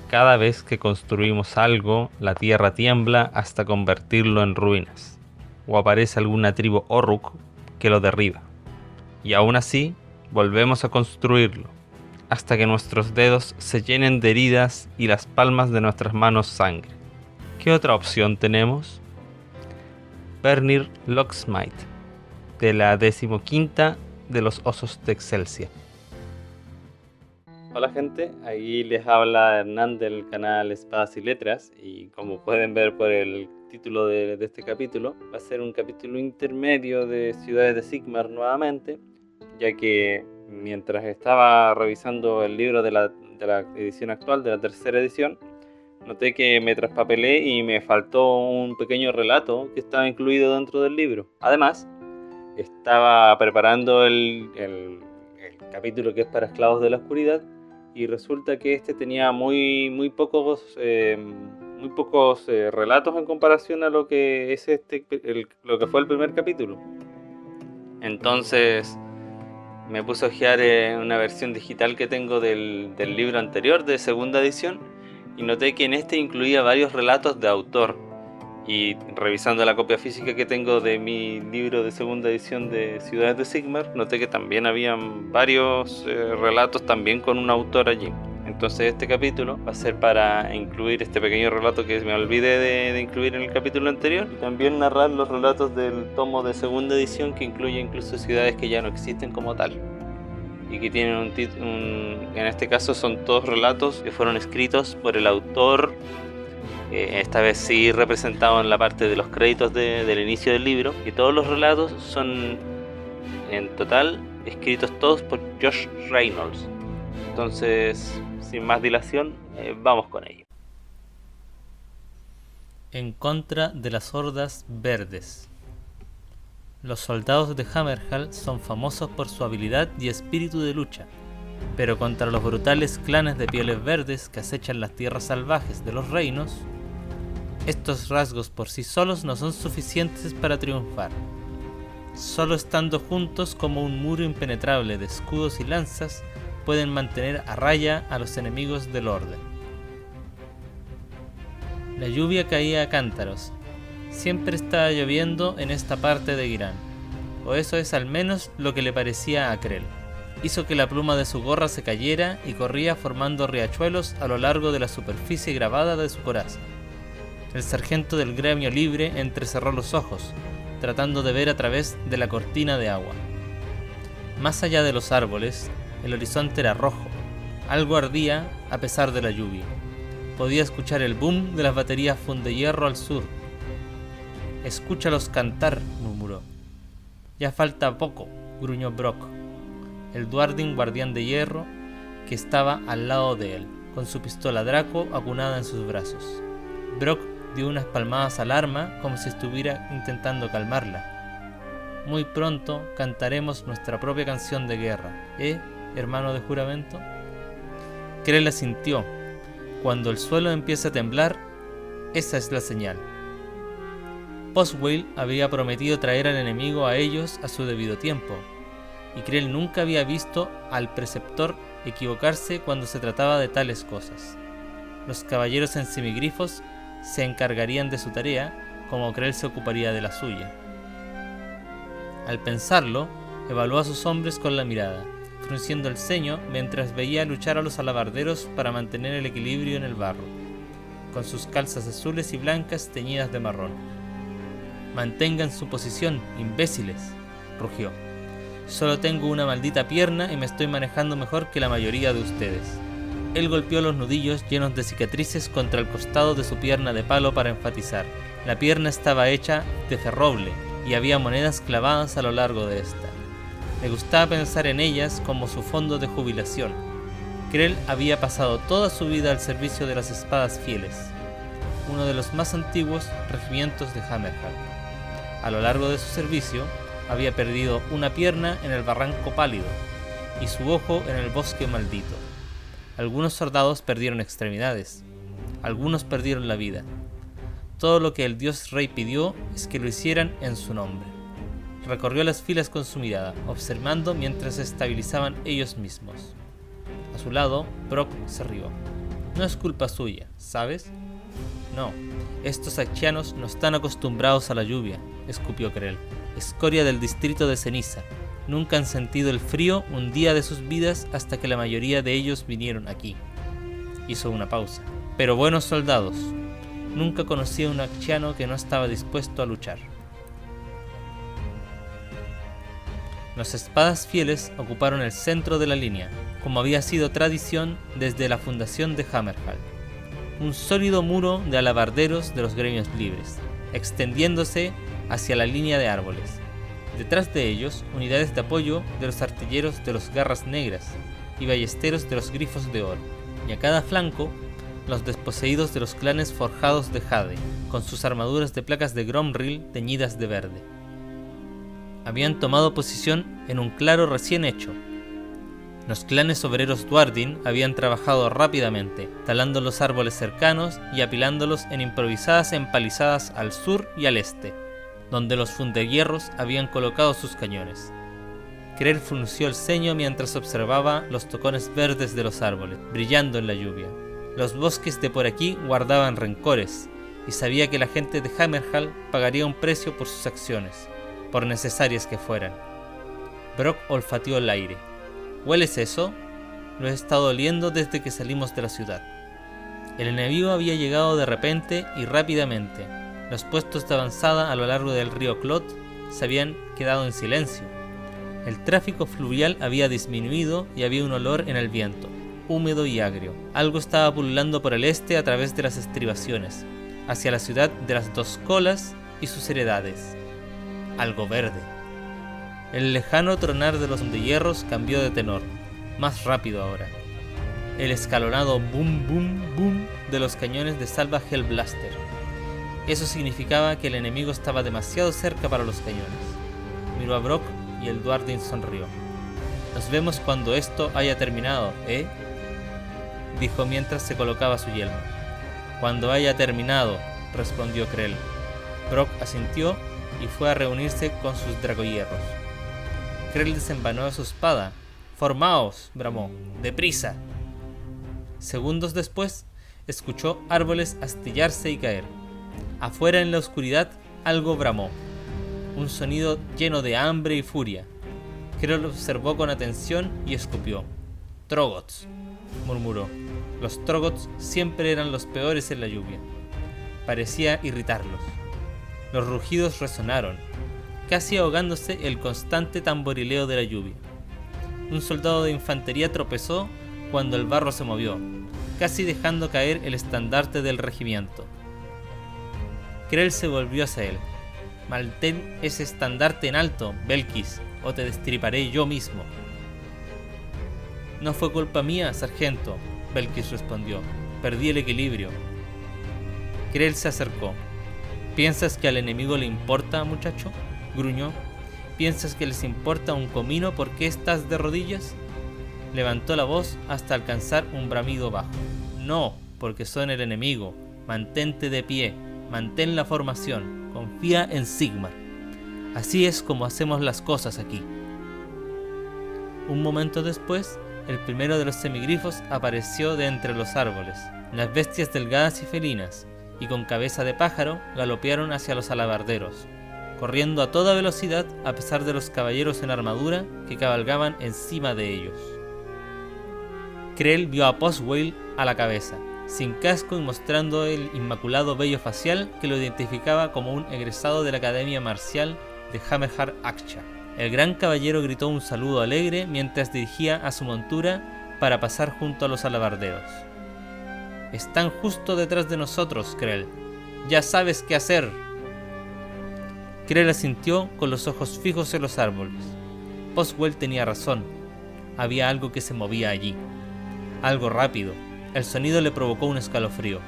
Cada vez que construimos algo, la tierra tiembla hasta convertirlo en ruinas, o aparece alguna tribu Orruk que lo derriba. Y aún así, volvemos a construirlo, hasta que nuestros dedos se llenen de heridas y las palmas de nuestras manos sangre. ¿Qué otra opción tenemos? Bernir Locksmith, de la 15ª de los Osos de Excelsia. Hola gente, aquí les habla Hernán del canal Espadas y Letras, y como pueden ver por el título de este capítulo, va a ser un capítulo intermedio de Ciudades de Sigmar nuevamente, ya que mientras estaba revisando el libro de la edición actual, de la tercera edición, noté que me traspapelé y me faltó un pequeño relato que estaba incluido dentro del libro. Además, estaba preparando el capítulo que es para Esclavos de la Oscuridad, y resulta que este tenía muy pocos relatos en comparación a lo que es lo que fue el primer capítulo. Entonces me puse a ojear una versión digital que tengo del libro anterior, de segunda edición, y noté que en este incluía varios relatos de autor. Y revisando la copia física que tengo de mi libro de segunda edición de Ciudades de Sigmar, noté que también habían varios relatos también con un autor allí. Entonces este capítulo va a ser para incluir este pequeño relato que me olvidé de incluir en el capítulo anterior, y también narrar los relatos del tomo de segunda edición, que incluye incluso ciudades que ya no existen como tal, y que tienen en este caso son todos relatos que fueron escritos por el autor, esta vez sí representado en la parte de los créditos del inicio del libro, y todos los relatos son en total escritos todos por Josh Reynolds. Entonces, sin más dilación, vamos con ello. En contra de las hordas verdes. Los soldados de Hammerhall son famosos por su habilidad y espíritu de lucha, pero contra los brutales clanes de pieles verdes que acechan las tierras salvajes de los reinos, estos rasgos por sí solos no son suficientes para triunfar. Solo estando juntos como un muro impenetrable de escudos y lanzas pueden mantener a raya a los enemigos del orden. La lluvia caía a cántaros. Siempre estaba lloviendo en esta parte de Girán, o eso es al menos lo que le parecía a Krell. Hizo que la pluma de su gorra se cayera y corría formando riachuelos a lo largo de la superficie grabada de su coraza. El sargento del gremio libre entrecerró los ojos, tratando de ver a través de la cortina de agua. Más allá de los árboles, el horizonte era rojo. Algo ardía a pesar de la lluvia. Podía escuchar el boom de las baterías Fundehierro al sur. «Escúchalos cantar», murmuró. «Ya falta poco», gruñó Brock, el Duardin guardián de hierro, que estaba al lado de él, con su pistola Draco acunada en sus brazos. Brock dio unas palmadas al arma como si estuviera intentando calmarla. «Muy pronto cantaremos nuestra propia canción de guerra, hermano de juramento?» Krell asintió. Cuando el suelo empieza a temblar, esa es la señal. Boswell había prometido traer al enemigo a ellos a su debido tiempo, y Krell nunca había visto al preceptor equivocarse cuando se trataba de tales cosas. Los caballeros en semigrifos se encargarían de su tarea, como Krell se ocuparía de la suya. Al pensarlo, evaluó a sus hombres con la mirada, frunciendo el ceño mientras veía luchar a los alabarderos para mantener el equilibrio en el barro, con sus calzas azules y blancas teñidas de marrón. «Mantengan su posición, imbéciles», rugió. «Solo tengo una maldita pierna y me estoy manejando mejor que la mayoría de ustedes». Él golpeó los nudillos llenos de cicatrices contra el costado de su pierna de palo para enfatizar. La pierna estaba hecha de ferroble y había monedas clavadas a lo largo de esta. Le gustaba pensar en ellas como su fondo de jubilación. Krell había pasado toda su vida al servicio de las espadas fieles, uno de los más antiguos regimientos de Hammerhall. A lo largo de su servicio, había perdido una pierna en el Barranco Pálido y su ojo en el Bosque Maldito. Algunos soldados perdieron extremidades, algunos perdieron la vida. Todo lo que el dios rey pidió es que lo hicieran en su nombre. Recorrió las filas con su mirada, observando mientras se estabilizaban ellos mismos. A su lado, Brock se rió. No es culpa suya, ¿sabes? No, estos acchianos no están acostumbrados a la lluvia, escupió Krell. Escoria del distrito de ceniza. Nunca han sentido el frío un día de sus vidas hasta que la mayoría de ellos vinieron aquí. Hizo una pausa. Pero buenos soldados. Nunca conocí a un acchiano que no estaba dispuesto a luchar. Los espadas fieles ocuparon el centro de la línea, como había sido tradición desde la fundación de Hammerhall. Un sólido muro de alabarderos de los gremios libres, extendiéndose hacia la línea de árboles. Detrás de ellos, unidades de apoyo de los artilleros de los Garras Negras y ballesteros de los Grifos de Oro, y a cada flanco, los desposeídos de los clanes forjados de Jade, con sus armaduras de placas de Gromril teñidas de verde. Habían tomado posición en un claro recién hecho. Los clanes obreros Duardin habían trabajado rápidamente, talando los árboles cercanos y apilándolos en improvisadas empalizadas al sur y al este, donde los fundehierros habían colocado sus cañones. Krell frunció el ceño mientras observaba los tocones verdes de los árboles, brillando en la lluvia. Los bosques de por aquí guardaban rencores, y sabía que la gente de Hammerhall pagaría un precio por sus acciones, por necesarias que fueran. Brock olfateó el aire. ¿Hueles eso? Lo he estado oliendo desde que salimos de la ciudad. El enemigo había llegado de repente y rápidamente. Los puestos de avanzada a lo largo del río Clot se habían quedado en silencio. El tráfico fluvial había disminuido y había un olor en el viento, húmedo y agrio. Algo estaba pululando por el este a través de las estribaciones, hacia la ciudad de las Dos Colas y sus heredades. Algo verde. El lejano tronar de los fundehierros cambió de tenor, más rápido ahora. El escalonado boom boom boom de los cañones de Salva Hellblaster. Eso significaba que el enemigo estaba demasiado cerca para los cañones. Miró a Brock y el Duardin sonrió. Nos vemos cuando esto haya terminado, ¿eh? Dijo mientras se colocaba su yelmo. Cuando haya terminado, respondió Krell. Brock asintió y fue a reunirse con sus dragohierros. Krell desenvainó su espada. ¡Formaos!, bramó. ¡Deprisa! Segundos después, escuchó árboles astillarse y caer. Afuera en la oscuridad, algo bramó. Un sonido lleno de hambre y furia. Krell lo observó con atención y escupió. «Troggoths», murmuró. Los Troggoths siempre eran los peores en la lluvia. Parecía irritarlos. Los rugidos resonaron, casi ahogándose el constante tamborileo de la lluvia. Un soldado de infantería tropezó cuando el barro se movió, casi dejando caer el estandarte del regimiento. Krell se volvió hacia él. «Mantén ese estandarte en alto, Belkis, o te destriparé yo mismo». «No fue culpa mía, sargento», Belkis respondió. «Perdí el equilibrio». Krell se acercó. «¿Piensas que al enemigo le importa, muchacho?», gruñó. «¿Piensas que les importa un comino por qué estás de rodillas?». Levantó la voz hasta alcanzar un bramido bajo. «No, porque son el enemigo. Mantente de pie. Mantén la formación. Confía en Sigmar. Así es como hacemos las cosas aquí». Un momento después, el primero de los semigrifos apareció de entre los árboles. Las bestias delgadas y felinas, y con cabeza de pájaro, galopearon hacia los alabarderos, corriendo a toda velocidad a pesar de los caballeros en armadura que cabalgaban encima de ellos. Krell vio a Boswell a la cabeza, sin casco y mostrando el inmaculado vello facial que lo identificaba como un egresado de la Academia Marcial de Hammerhall Akcha. El gran caballero gritó un saludo alegre mientras dirigía a su montura para pasar junto a los alabarderos. «Están justo detrás de nosotros, Krell. Ya sabes qué hacer». Krell asintió con los ojos fijos en los árboles. Boswell tenía razón. Había algo que se movía allí. Algo rápido. El sonido le provocó un escalofrío.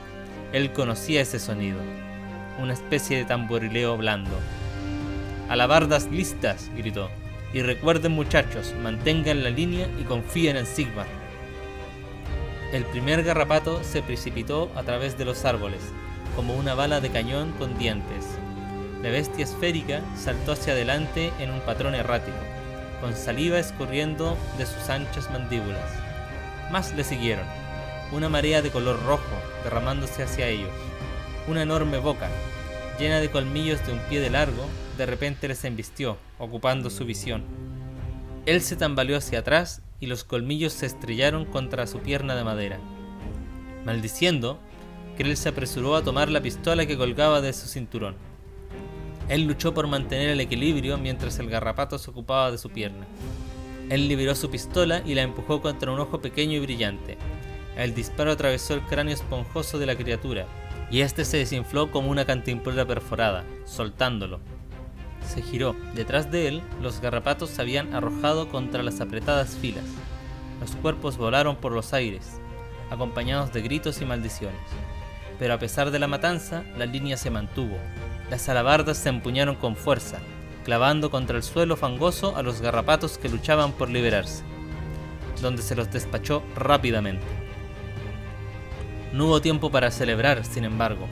Él conocía ese sonido. Una especie de tamborileo blando. «¡Alabardas listas!», gritó. «Y recuerden, muchachos, mantengan la línea y confíen en Sigmar». El primer garrapato se precipitó a través de los árboles, como una bala de cañón con dientes. La bestia esférica saltó hacia adelante en un patrón errático, con saliva escurriendo de sus anchas mandíbulas. Más le siguieron. una marea de color rojo derramándose hacia ellos. Una enorme boca, llena de colmillos de un pie de largo, de repente les embistió, ocupando su visión. Él se tambaleó hacia atrás y los colmillos se estrellaron contra su pierna de madera. Maldiciendo, Krell se apresuró a tomar la pistola que colgaba de su cinturón. Él luchó por mantener el equilibrio mientras el garrapato se ocupaba de su pierna. Él liberó su pistola y la empujó contra un ojo pequeño y brillante. El disparo atravesó el cráneo esponjoso de la criatura, y este se desinfló como una cantimplora perforada, soltándolo. Se giró. Detrás de él, los garrapatos se habían arrojado contra las apretadas filas. Los cuerpos volaron por los aires, acompañados de gritos y maldiciones. Pero a pesar de la matanza, la línea se mantuvo. Las alabardas se empuñaron con fuerza, clavando contra el suelo fangoso a los garrapatos que luchaban por liberarse, donde se los despachó rápidamente. No hubo tiempo para celebrar, sin embargo.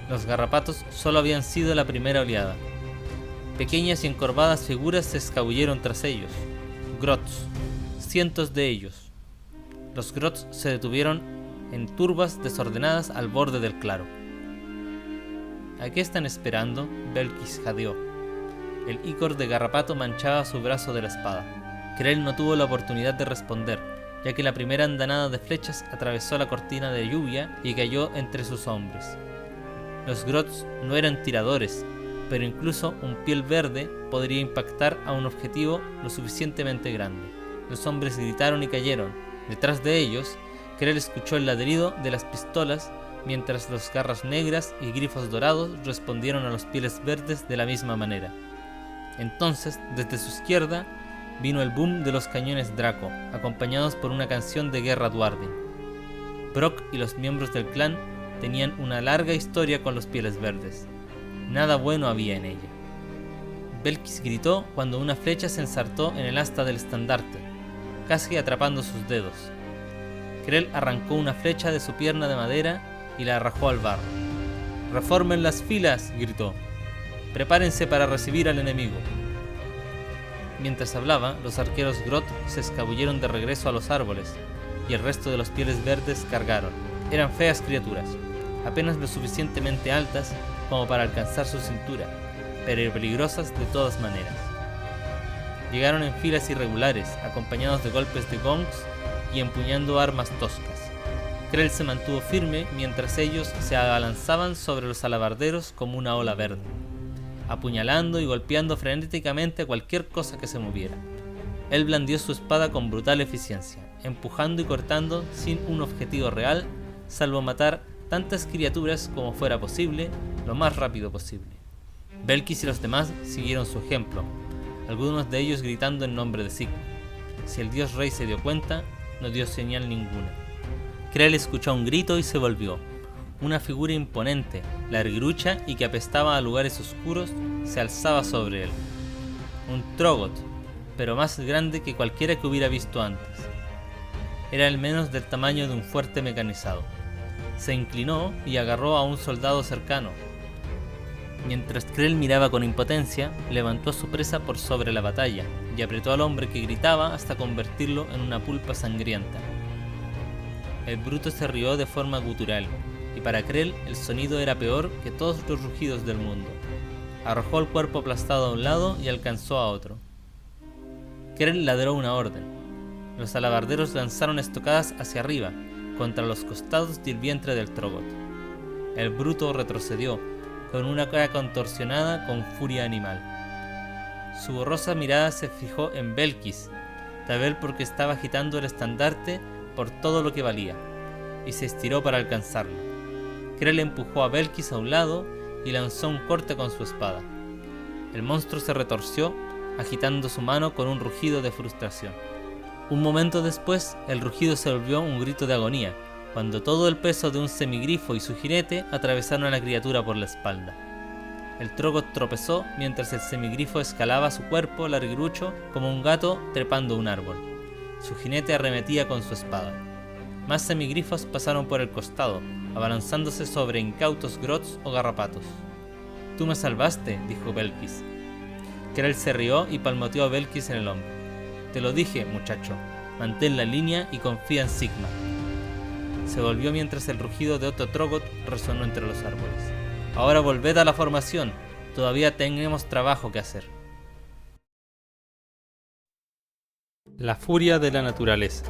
Los garrapatos solo habían sido la primera oleada. Pequeñas y encorvadas figuras se escabulleron tras ellos. Grots, cientos de ellos. Los grots se detuvieron en turbas desordenadas al borde del claro. ¿A qué están esperando? Belkis jadeó. El ícor de garrapato manchaba su brazo de la espada. Krell no tuvo la oportunidad de responder, ya que la primera andanada de flechas atravesó la cortina de lluvia y cayó entre sus hombres. Los grots no eran tiradores, pero incluso un piel verde podría impactar a un objetivo lo suficientemente grande. Los hombres gritaron y cayeron. Detrás de ellos, Krell escuchó el ladrido de las pistolas, mientras los garras negras y grifos dorados respondieron a los pieles verdes de la misma manera. Entonces, desde su izquierda, vino el boom de los cañones Draco, acompañados por una canción de guerra Duardin. Brock y los miembros del clan tenían una larga historia con los pieles verdes. Nada bueno había en ella. Belkis gritó cuando una flecha se ensartó en el asta del estandarte, casi atrapando sus dedos. Krell arrancó una flecha de su pierna de madera y la arrojó al barro. ¡Reformen las filas!, gritó. ¡Prepárense para recibir al enemigo! Mientras hablaba, los arqueros Grot se escabulleron de regreso a los árboles, y el resto de los pieles verdes cargaron. Eran feas criaturas, apenas lo suficientemente altas como para alcanzar su cintura, pero peligrosas de todas maneras. Llegaron en filas irregulares, acompañados de golpes de gongs y empuñando armas toscas. Krell se mantuvo firme mientras ellos se abalanzaban sobre los alabarderos como una ola verde, apuñalando y golpeando frenéticamente a cualquier cosa que se moviera. Él blandió su espada con brutal eficiencia, empujando y cortando sin un objetivo real, salvo matar tantas criaturas como fuera posible, lo más rápido posible. Belkis y los demás siguieron su ejemplo, algunos de ellos gritando en nombre de Sigma. Si el dios rey se dio cuenta, no dio señal ninguna. Krell escuchó un grito y se volvió. Una figura imponente, larguirucha y que apestaba a lugares oscuros, se alzaba sobre él. Un Troggoth, pero más grande que cualquiera que hubiera visto antes. Era al menos del tamaño de un fuerte mecanizado. Se inclinó y agarró a un soldado cercano. Mientras Krell miraba con impotencia, levantó a su presa por sobre la batalla y apretó al hombre que gritaba hasta convertirlo en una pulpa sangrienta. El bruto se rió de forma gutural, y para Krell el sonido era peor que todos los rugidos del mundo. Arrojó el cuerpo aplastado a un lado y alcanzó a otro. Krell ladró una orden. Los alabarderos lanzaron estocadas hacia arriba, contra los costados y el vientre del Troggoth. El bruto retrocedió, con una cara contorsionada con furia animal. Su borrosa mirada se fijó en Belkis, tal vez porque estaba agitando el estandarte por todo lo que valía, y se estiró para alcanzarlo. Krell empujó a Belkis a un lado y lanzó un corte con su espada. El monstruo se retorció, agitando su mano con un rugido de frustración. Un momento después, el rugido se volvió un grito de agonía, cuando todo el peso de un semigrifo y su jinete atravesaron a la criatura por la espalda. El Troggoth tropezó mientras el semigrifo escalaba su cuerpo larguirucho como un gato trepando un árbol. Su jinete arremetía con su espada. Más semigrifos pasaron por el costado, abalanzándose sobre incautos grots o garrapatos. «Tú me salvaste», dijo Belkis. Krell se rió y palmoteó a Belkis en el hombro. «Te lo dije, muchacho, mantén la línea y confía en Sigma». se volvió mientras el rugido de otro Trogot resonó entre los árboles. Ahora volved a la formación, todavía tenemos trabajo que hacer. La furia de la naturaleza.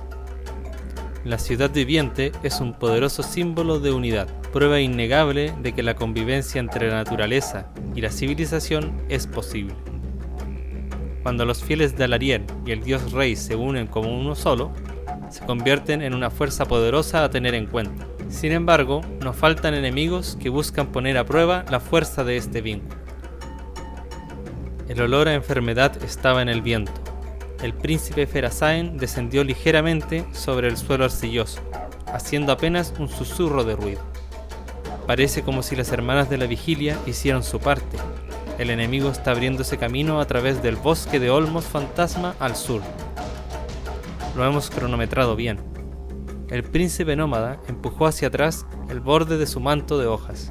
La ciudad viviente es un poderoso símbolo de unidad, prueba innegable de que la convivencia entre la naturaleza y la civilización es posible. Cuando los fieles de Alarielle y el dios rey se unen como uno solo, se convierten en una fuerza poderosa a tener en cuenta. Sin embargo, no faltan enemigos que buscan poner a prueba la fuerza de este vínculo. El olor a enfermedad estaba en el viento. El príncipe Ferasaen descendió ligeramente sobre el suelo arcilloso, haciendo apenas un susurro de ruido. Parece como si las hermanas de la vigilia hicieran su parte. El enemigo está abriéndose camino a través del bosque de olmos fantasma al sur. Lo hemos cronometrado bien. El príncipe nómada empujó hacia atrás el borde de su manto de hojas.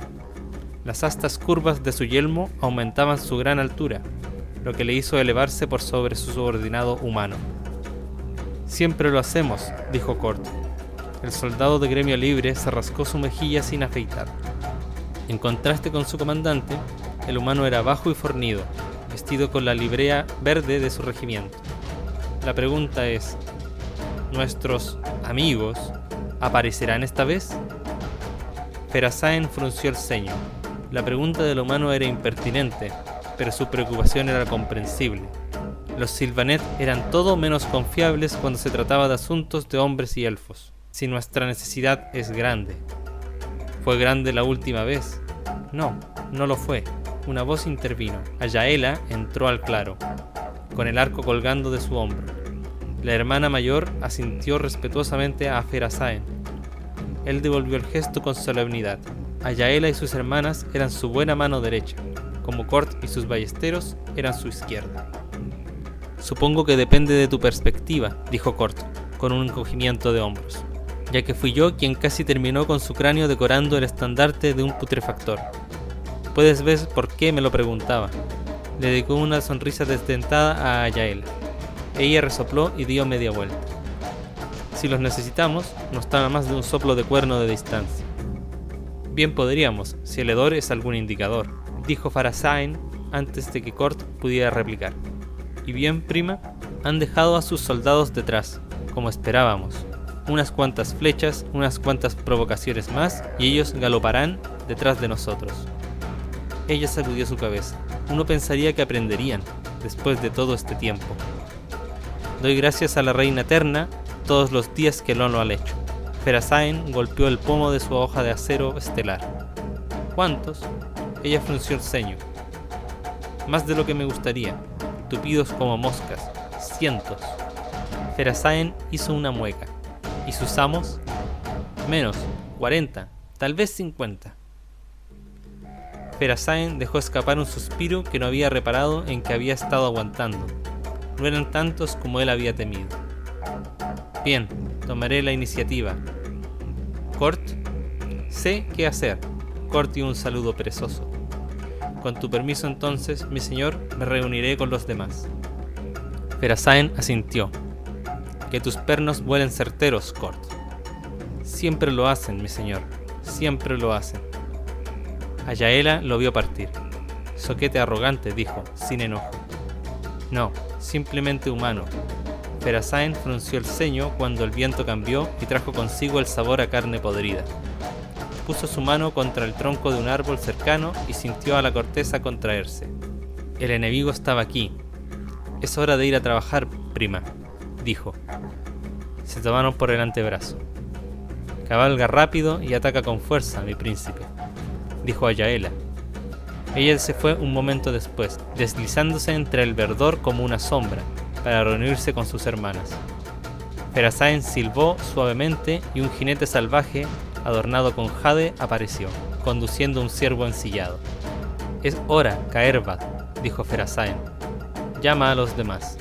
Las astas curvas de su yelmo aumentaban su gran altura, lo que le hizo elevarse por sobre su subordinado humano. «Siempre lo hacemos», dijo Cort. El soldado de gremio libre se rascó su mejilla sin afeitar. En contraste con su comandante, el humano era bajo y fornido, vestido con la librea verde de su regimiento. La pregunta es, ¿nuestros amigos aparecerán esta vez? Ferasaen frunció el ceño. La pregunta del humano era impertinente, pero su preocupación era comprensible. Los Sylvaneth eran todo menos confiables cuando se trataba de asuntos de hombres y elfos. Si nuestra necesidad es grande. ¿Fue grande la última vez? No, no lo fue. Una voz intervino. Ayaela entró al claro, con el arco colgando de su hombro. La hermana mayor asintió respetuosamente a Ferasaen. Él devolvió el gesto con solemnidad. Ayaela y sus hermanas eran su buena mano derecha, como Cort y sus ballesteros eran su izquierda. Supongo que depende de tu perspectiva, dijo Cort, con un encogimiento de hombros, ya que fui yo quien casi terminó con su cráneo decorando el estandarte de un putrefactor. Puedes ver por qué me lo preguntaba. Le dedicó una sonrisa desdentada a Ayaela. Ella resopló y dio media vuelta. Si los necesitamos, no están a más de un soplo de cuerno de distancia. Bien podríamos, si el hedor es algún indicador, dijo Ferasaen antes de que Cort pudiera replicar. Y bien, prima, han dejado a sus soldados detrás, como esperábamos. Unas cuantas flechas, unas cuantas provocaciones más, y ellos galoparán detrás de nosotros. Ella sacudió su cabeza. Uno pensaría que aprenderían, después de todo este tiempo. Doy gracias a la reina eterna todos los días que no lo han hecho. Ferasaen golpeó el pomo de su hoja de acero estelar. ¿Cuántos? Ella frunció el ceño. Más de lo que me gustaría, tupidos como moscas, cientos. Ferasaen hizo una mueca. ¿Y sus amos? Menos, 40, tal vez 50. Ferasaen dejó escapar un suspiro que no había reparado en que había estado aguantando. No eran tantos como él había temido. Bien, tomaré la iniciativa. Cort, sé qué hacer. Cort dio un saludo perezoso. Con tu permiso entonces, mi señor, me reuniré con los demás. Ferasaen asintió. Que tus pernos vuelen certeros, Cort. Siempre lo hacen, mi señor, siempre lo hacen. Ayaela lo vio partir. Zoquete arrogante, dijo, sin enojo. No, simplemente humano. Ferasaen frunció el ceño cuando el viento cambió y trajo consigo el sabor a carne podrida. Puso su mano contra el tronco de un árbol cercano y sintió a la corteza contraerse. El enemigo estaba aquí. Es hora de ir a trabajar, prima, dijo. Se tomaron por el antebrazo. Cabalga rápido y ataca con fuerza, mi príncipe, dijo Ayaela. Ella se fue un momento después, deslizándose entre el verdor como una sombra, para reunirse con sus hermanas. Ferasaen silbó suavemente y un jinete salvaje, adornado con jade, apareció, conduciendo un ciervo ensillado. Es hora, Caervad, dijo Ferasaen. Llama a los demás.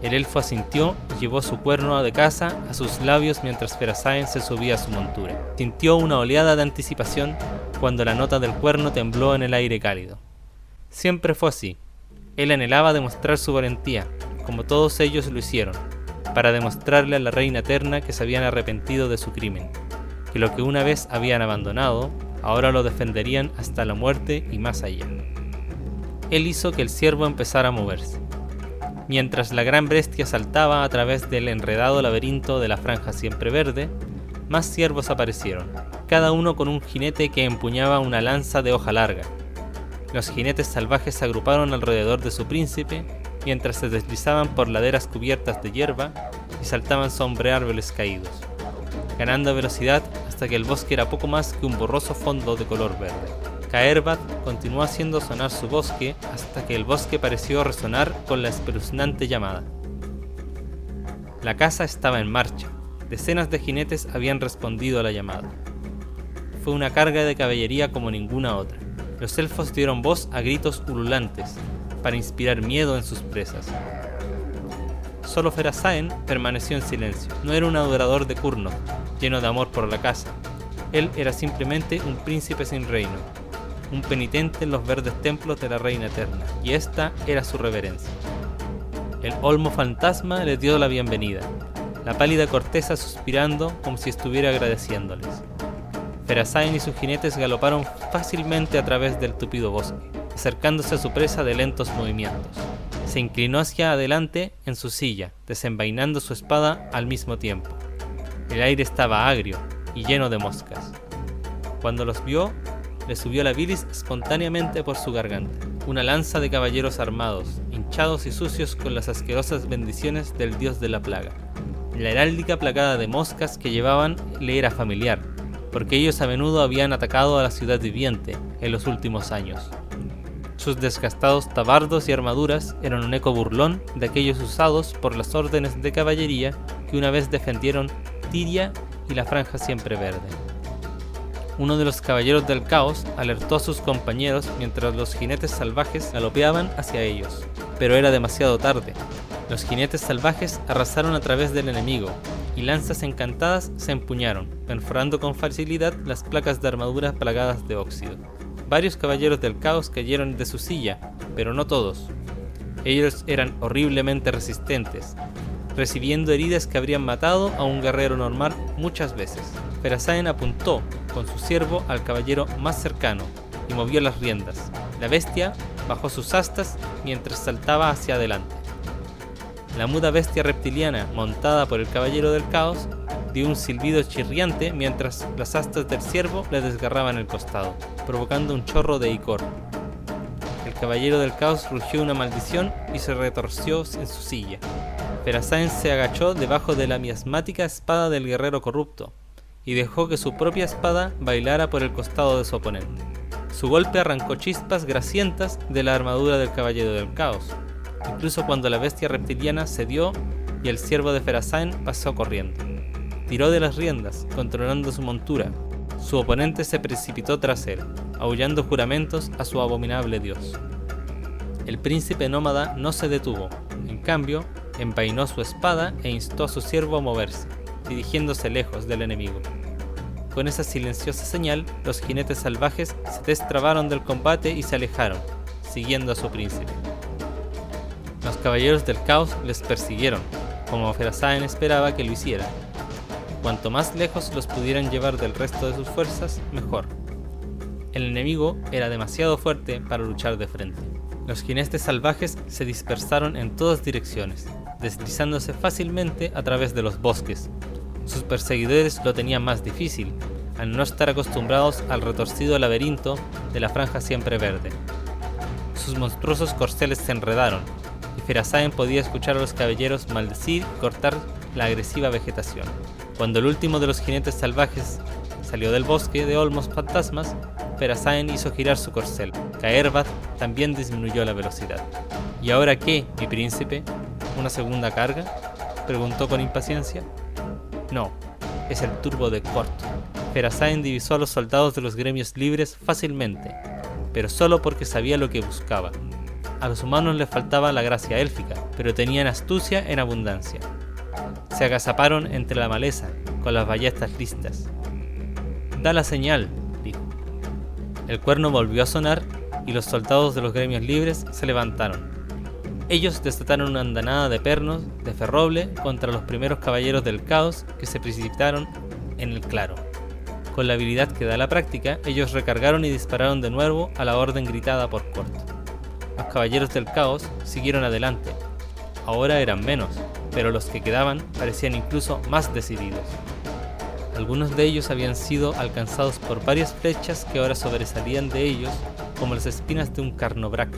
El elfo asintió y llevó su cuerno de caza a sus labios mientras Ferasaen se subía a su montura. Sintió una oleada de anticipación cuando la nota del cuerno tembló en el aire cálido. Siempre fue así. Él anhelaba demostrar su valentía, como todos ellos lo hicieron, para demostrarle a la reina eterna que se habían arrepentido de su crimen. que lo que una vez habían abandonado, ahora lo defenderían hasta la muerte y más allá. Él hizo que el ciervo empezara a moverse. Mientras la gran bestia saltaba a través del enredado laberinto de la franja siempre verde, más ciervos aparecieron, cada uno con un jinete que empuñaba una lanza de hoja larga. Los jinetes salvajes se agruparon alrededor de su príncipe, mientras se deslizaban por laderas cubiertas de hierba y saltaban sobre árboles caídos, ganando velocidad hasta que el bosque era poco más que un borroso fondo de color verde. Caervat continuó haciendo sonar su bosque hasta que el bosque pareció resonar con la espeluznante llamada. La caza estaba en marcha. Decenas de jinetes habían respondido a la llamada. Fue una carga de caballería como ninguna otra. Los elfos dieron voz a gritos ululantes para inspirar miedo en sus presas. Solo Ferasaen permaneció en silencio. No era un adorador de Kurnoth, lleno de amor por la caza. Él era simplemente un príncipe sin reino, un penitente en los verdes templos de la reina eterna, y esta era su reverencia. El olmo fantasma le dio la bienvenida, la pálida corteza suspirando como si estuviera agradeciéndoles. Ferasaen y sus jinetes galoparon fácilmente a través del tupido bosque, acercándose a su presa de lentos movimientos. Se inclinó hacia adelante en su silla, desenvainando su espada al mismo tiempo. El aire estaba agrio y lleno de moscas. Cuando los vio, le subió la bilis espontáneamente por su garganta. Una lanza de caballeros armados, hinchados y sucios con las asquerosas bendiciones del dios de la plaga. La heráldica plagada de moscas que llevaban le era familiar, porque ellos a menudo habían atacado a la ciudad viviente en los últimos años. Sus desgastados tabardos y armaduras eran un eco burlón de aquellos usados por las órdenes de caballería que una vez defendieron Tiria y la franja siempre verde. Uno de los caballeros del caos alertó a sus compañeros mientras los jinetes salvajes galopeaban hacia ellos, pero era demasiado tarde. Los jinetes salvajes arrasaron a través del enemigo, y lanzas encantadas se empuñaron, perforando con facilidad las placas de armadura plagadas de óxido. Varios caballeros del caos cayeron de su silla, pero no todos. Ellos eran horriblemente resistentes, recibiendo heridas que habrían matado a un guerrero normal muchas veces. Ferasaen apuntó con su ciervo al caballero más cercano y movió las riendas. La bestia bajó sus astas mientras saltaba hacia adelante. La muda bestia reptiliana, montada por el caballero del caos, dio un silbido chirriante mientras las astas del ciervo le desgarraban el costado, provocando un chorro de icor. El caballero del caos rugió una maldición y se retorció en su silla. Ferasaen se agachó debajo de la miasmática espada del guerrero corrupto y dejó que su propia espada bailara por el costado de su oponente. Su golpe arrancó chispas grasientas de la armadura del caballero del caos, incluso cuando la bestia reptiliana cedió y el ciervo de Ferasaen pasó corriendo. Tiró de las riendas, controlando su montura. Su oponente se precipitó tras él, aullando juramentos a su abominable dios. El príncipe nómada no se detuvo, en cambio, envainó su espada e instó a su siervo a moverse, dirigiéndose lejos del enemigo. Con esa silenciosa señal, los jinetes salvajes se destrabaron del combate y se alejaron, siguiendo a su príncipe. Los caballeros del caos les persiguieron, como Ferasaen esperaba que lo hicieran. Cuanto más lejos los pudieran llevar del resto de sus fuerzas, mejor. El enemigo era demasiado fuerte para luchar de frente. Los jinetes salvajes se dispersaron en todas direcciones, deslizándose fácilmente a través de los bosques. Sus perseguidores lo tenían más difícil, al no estar acostumbrados al retorcido laberinto de la franja siempre verde. Sus monstruosos corceles se enredaron, y Ferasaen podía escuchar a los caballeros maldecir y cortar la agresiva vegetación. Cuando el último de los jinetes salvajes salió del bosque de olmos fantasmas, Ferasaen hizo girar su corcel. Caervat también disminuyó la velocidad. ¿Y ahora qué, mi príncipe? ¿Una segunda carga?, preguntó con impaciencia. No, es el turbo de Kort. Ferasaen divisó a los soldados de los gremios libres fácilmente, pero solo porque sabía lo que buscaba. A los humanos les faltaba la gracia élfica, pero tenían astucia en abundancia. Se agazaparon entre la maleza, con las ballestas listas. «Da la señal», dijo. El cuerno volvió a sonar y los soldados de los gremios libres se levantaron. Ellos desataron una andanada de pernos de ferroble contra los primeros caballeros del caos que se precipitaron en el claro. Con la habilidad que da la práctica, ellos recargaron y dispararon de nuevo a la orden gritada por Kurt. Los caballeros del caos siguieron adelante. Ahora eran menos, pero los que quedaban parecían incluso más decididos. Algunos de ellos habían sido alcanzados por varias flechas que ahora sobresalían de ellos como las espinas de un carnobrak,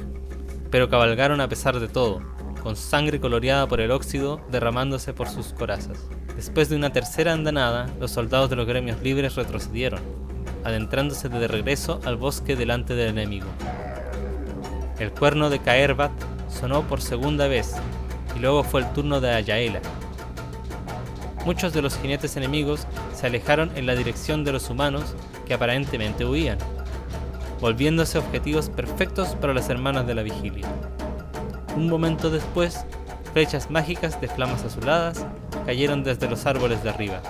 pero cabalgaron a pesar de todo, con sangre coloreada por el óxido derramándose por sus corazas. Después de una tercera andanada, los soldados de los gremios libres retrocedieron, adentrándose de regreso al bosque delante del enemigo. El cuerno de Caerbat sonó por segunda vez, y luego fue el turno de Ayaela. Muchos de los jinetes enemigos se alejaron en la dirección de los humanos que aparentemente huían, volviéndose objetivos perfectos para las hermanas de la vigilia. Un momento después, flechas mágicas de flamas azuladas cayeron desde los árboles de arriba,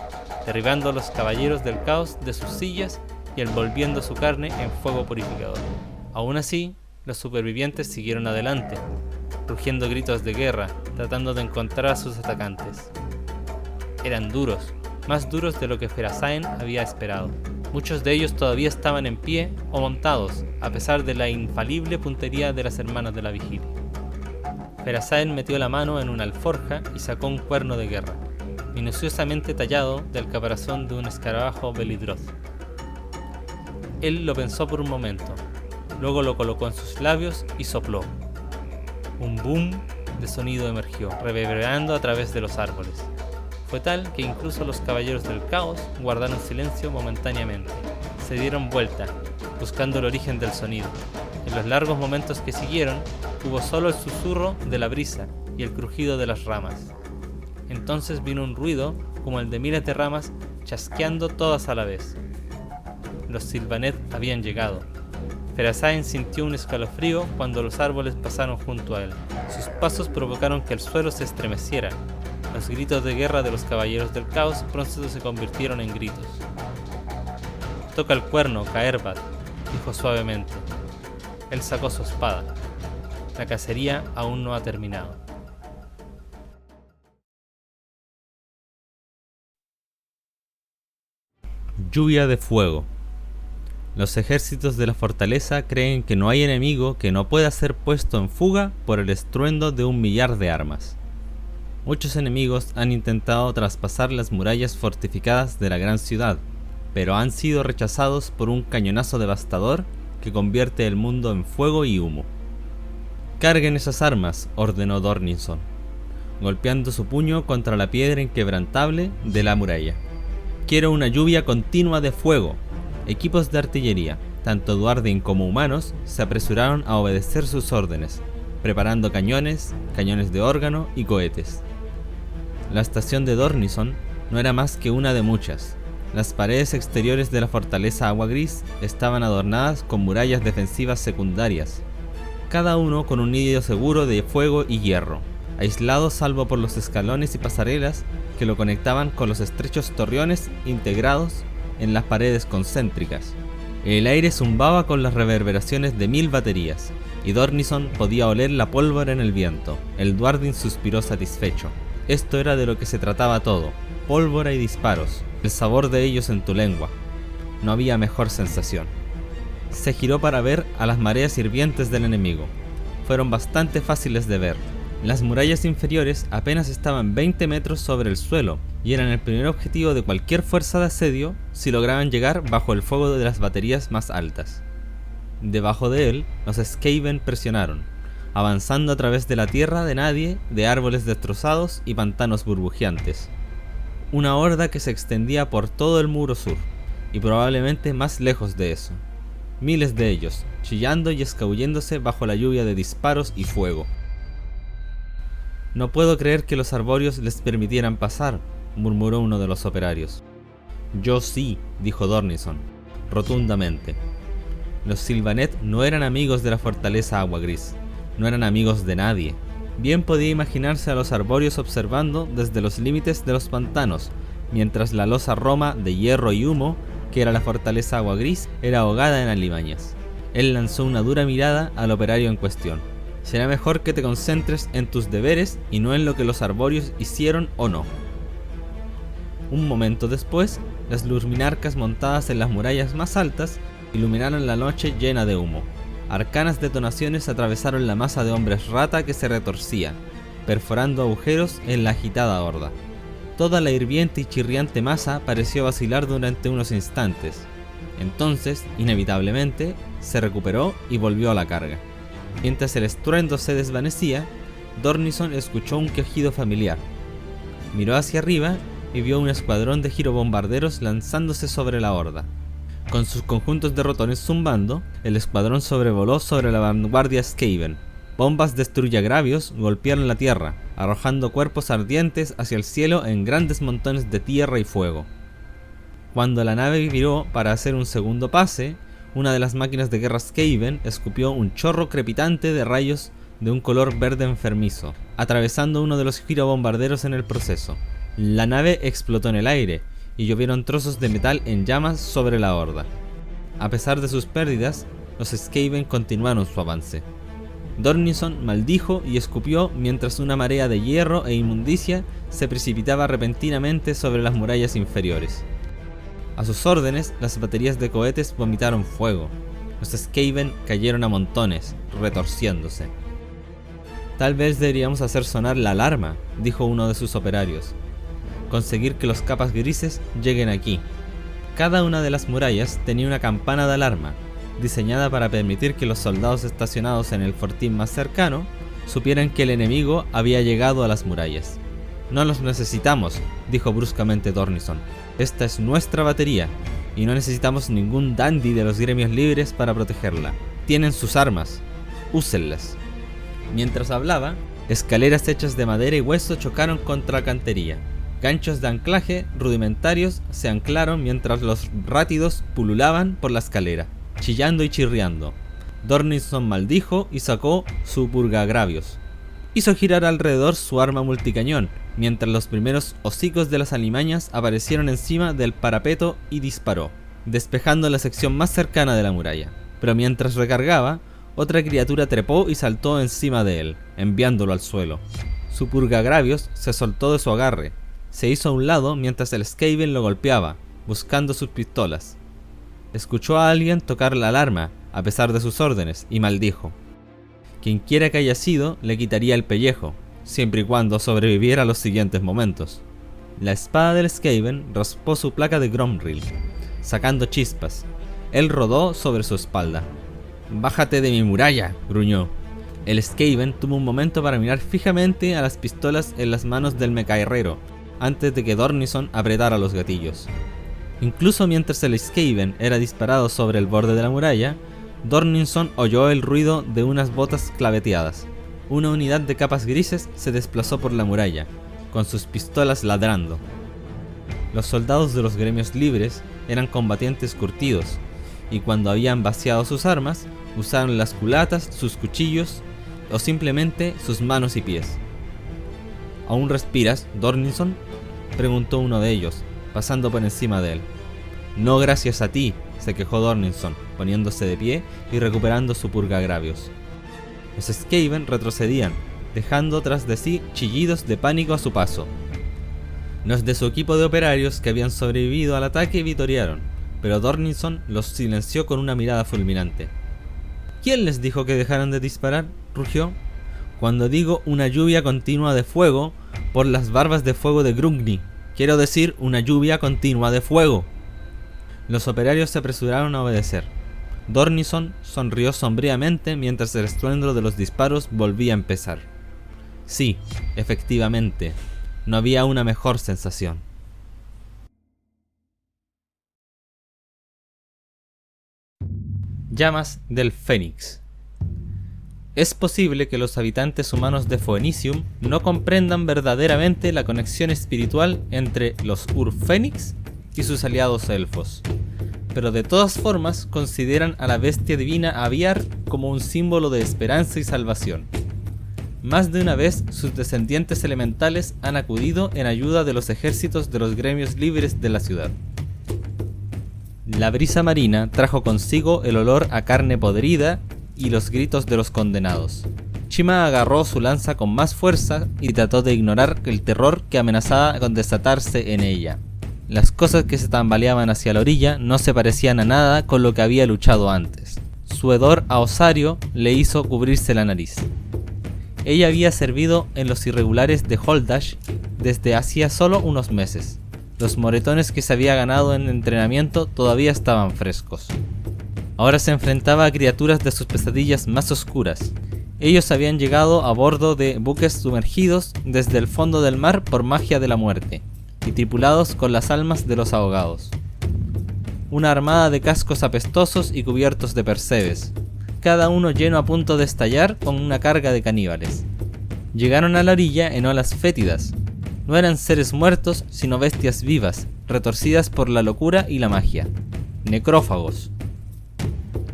derribando a los caballeros del caos de sus sillas y envolviendo su carne en fuego purificador. Aún así, los supervivientes siguieron adelante, rugiendo gritos de guerra, tratando de encontrar a sus atacantes. Eran duros, más duros de lo que Ferasaen había esperado. Muchos de ellos todavía estaban en pie o montados, a pesar de la infalible puntería de las hermanas de la vigilia. Ferasaen metió la mano en una alforja y sacó un cuerno de guerra, minuciosamente tallado del caparazón de un escarabajo Belidroth. Él lo pensó por un momento, luego lo colocó en sus labios y sopló. Un boom de sonido emergió, reverberando a través de los árboles. Fue tal que incluso los caballeros del caos guardaron silencio momentáneamente. Se dieron vuelta, buscando el origen del sonido. En los largos momentos que siguieron, hubo solo el susurro de la brisa y el crujido de las ramas. Entonces vino un ruido como el de miles de ramas chasqueando todas a la vez. Los Sylvaneth habían llegado. Ferasaen sintió un escalofrío cuando los árboles pasaron junto a él. Sus pasos provocaron que el suelo se estremeciera. Los gritos de guerra de los caballeros del caos pronto se convirtieron en gritos. «Toca el cuerno, Caerbat», dijo suavemente. Él sacó su espada. La cacería aún no ha terminado. Lluvia de fuego. Los ejércitos de la fortaleza creen que no hay enemigo que no pueda ser puesto en fuga por el estruendo de 1.000.000 de armas. Muchos enemigos han intentado traspasar las murallas fortificadas de la gran ciudad, pero han sido rechazados por un cañonazo devastador que convierte el mundo en fuego y humo. «Carguen esas armas», ordenó Dorninson, golpeando su puño contra la piedra inquebrantable de la muralla. «Quiero una lluvia continua de fuego». Equipos de artillería, tanto Duardin como humanos, se apresuraron a obedecer sus órdenes, preparando cañones de órgano y cohetes. La estación de Dorninson no era más que una de muchas. Las paredes exteriores de la fortaleza Agua Gris estaban adornadas con murallas defensivas secundarias, cada uno con un nido seguro de fuego y hierro, aislado salvo por los escalones y pasarelas que lo conectaban con los estrechos torreones integrados en las paredes concéntricas. El aire zumbaba con las reverberaciones de 1000 baterías, y Dorninson podía oler la pólvora en el viento. El Duardin suspiró satisfecho. Esto era de lo que se trataba todo: pólvora y disparos, el sabor de ellos en tu lengua. No había mejor sensación. Se giró para ver a las mareas hirvientes del enemigo. Fueron bastante fáciles de ver. Las murallas inferiores apenas estaban 20 metros sobre el suelo, y eran el primer objetivo de cualquier fuerza de asedio si lograban llegar bajo el fuego de las baterías más altas. Debajo de él, los Skaven presionaron, avanzando a través de la tierra de nadie, de árboles destrozados y pantanos burbujeantes. Una horda que se extendía por todo el muro sur, y probablemente más lejos de eso. Miles de ellos, chillando y escabulléndose bajo la lluvia de disparos y fuego. «No puedo creer que los arbóreos les permitieran pasar», murmuró uno de los operarios. «Yo sí», dijo Dorninson, rotundamente. Los Sylvaneth no eran amigos de la fortaleza Agua Gris, no eran amigos de nadie. Bien podía imaginarse a los arbóreos observando desde los límites de los pantanos, mientras la losa roma de hierro y humo, que era la fortaleza Agua Gris, era ahogada en alimañas. Él lanzó una dura mirada al operario en cuestión. «Será mejor que te concentres en tus deberes y no en lo que los arbóreos hicieron o no». Un momento después, las luminarcas montadas en las murallas más altas iluminaron la noche llena de humo. Arcanas detonaciones atravesaron la masa de hombres rata que se retorcía, perforando agujeros en la agitada horda. Toda la hirviente y chirriante masa pareció vacilar durante unos instantes. Entonces, inevitablemente, se recuperó y volvió a la carga. Mientras el estruendo se desvanecía, Dornison escuchó un quejido familiar. Miró hacia arriba y vio un escuadrón de girobombarderos lanzándose sobre la horda. Con sus conjuntos de rotones zumbando, el escuadrón sobrevoló sobre la vanguardia Skaven. Bombas destruyagravios golpearon la tierra, arrojando cuerpos ardientes hacia el cielo en grandes montones de tierra y fuego. Cuando la nave viró para hacer un segundo pase, una de las máquinas de guerra Skaven escupió un chorro crepitante de rayos de un color verde enfermizo, atravesando uno de los girobombarderos en el proceso. La nave explotó en el aire, y llovieron trozos de metal en llamas sobre la horda. A pesar de sus pérdidas, los Skaven continuaron su avance. Dornison maldijo y escupió mientras una marea de hierro e inmundicia se precipitaba repentinamente sobre las murallas inferiores. A sus órdenes, las baterías de cohetes vomitaron fuego. Los Skaven cayeron a montones, retorciéndose. Tal vez deberíamos hacer sonar la alarma, dijo uno de sus operarios. Conseguir que los capas grises lleguen aquí. Cada una de las murallas tenía una campana de alarma, diseñada para permitir que los soldados estacionados en el fortín más cercano supieran que el enemigo había llegado a las murallas. No los necesitamos, dijo bruscamente Dornison. Esta es nuestra batería, y no necesitamos ningún dandy de los gremios libres para protegerla. Tienen sus armas, úsenlas. Mientras hablaba, escaleras hechas de madera y hueso chocaron contra la cantería. Ganchos de anclaje rudimentarios se anclaron mientras los rátidos pululaban por la escalera, chillando y chirriando. Dornison maldijo y sacó su purgagravios. Hizo girar alrededor su arma multicañón, mientras los primeros hocicos de las alimañas aparecieron encima del parapeto y disparó, despejando la sección más cercana de la muralla. Pero mientras recargaba, otra criatura trepó y saltó encima de él, enviándolo al suelo. Su purgagravios se soltó de su agarre. Se hizo a un lado mientras el Skaven lo golpeaba, buscando sus pistolas. Escuchó a alguien tocar la alarma, a pesar de sus órdenes, y maldijo. Quienquiera que haya sido, le quitaría el pellejo, siempre y cuando sobreviviera a los siguientes momentos. La espada del Skaven raspó su placa de Gromril, sacando chispas. Él rodó sobre su espalda. «¡Bájate de mi muralla!», gruñó. El Skaven tuvo un momento para mirar fijamente a las pistolas en las manos del mecaherrero, antes de que Dornison apretara los gatillos. Incluso mientras el Skaven era disparado sobre el borde de la muralla, Dornison oyó el ruido de unas botas claveteadas. Una unidad de capas grises se desplazó por la muralla, con sus pistolas ladrando. Los soldados de los gremios libres eran combatientes curtidos, y cuando habían vaciado sus armas, usaron las culatas, sus cuchillos o simplemente sus manos y pies. ¿Aún respiras, Dornison?, preguntó uno de ellos, pasando por encima de él. No gracias a ti, se quejó Dornison, poniéndose de pie y recuperando su purgagravios. Los Skaven retrocedían, dejando tras de sí chillidos de pánico a su paso. Los de su equipo de operarios que habían sobrevivido al ataque vitorearon, pero Dornison los silenció con una mirada fulminante. ¿Quién les dijo que dejaran de disparar?, rugió. Cuando digo una lluvia continua de fuego, por las barbas de fuego de Grungni, quiero decir una lluvia continua de fuego. Los operarios se apresuraron a obedecer. Dornison sonrió sombríamente mientras el estruendo de los disparos volvía a empezar. Sí, efectivamente, no había una mejor sensación. Llamas del Fénix. Es posible que los habitantes humanos de Phoenicium no comprendan verdaderamente la conexión espiritual entre los Ur-Fénix y sus aliados elfos, pero de todas formas consideran a la bestia divina Aviar como un símbolo de esperanza y salvación. Más de una vez sus descendientes elementales han acudido en ayuda de los ejércitos de los gremios libres de la ciudad. La brisa marina trajo consigo el olor a carne podrida y los gritos de los condenados. Chima agarró su lanza con más fuerza y trató de ignorar el terror que amenazaba con desatarse en ella. las cosas que se tambaleaban hacia la orilla no se parecían a nada con lo que había luchado antes. Su hedor a osario le hizo cubrirse la nariz. Ella había servido en los irregulares de Holdash desde hacía solo unos meses. Los moretones que se había ganado en entrenamiento todavía estaban frescos. Ahora se enfrentaba a criaturas de sus pesadillas más oscuras. Ellos habían llegado a bordo de buques sumergidos desde el fondo del mar por magia de la muerte, y tripulados con las almas de los ahogados. Una armada de cascos apestosos y cubiertos de percebes, cada uno lleno a punto de estallar con una carga de caníbales. Llegaron a la orilla en olas fétidas. No eran seres muertos, sino bestias vivas, retorcidas por la locura y la magia. Necrófagos.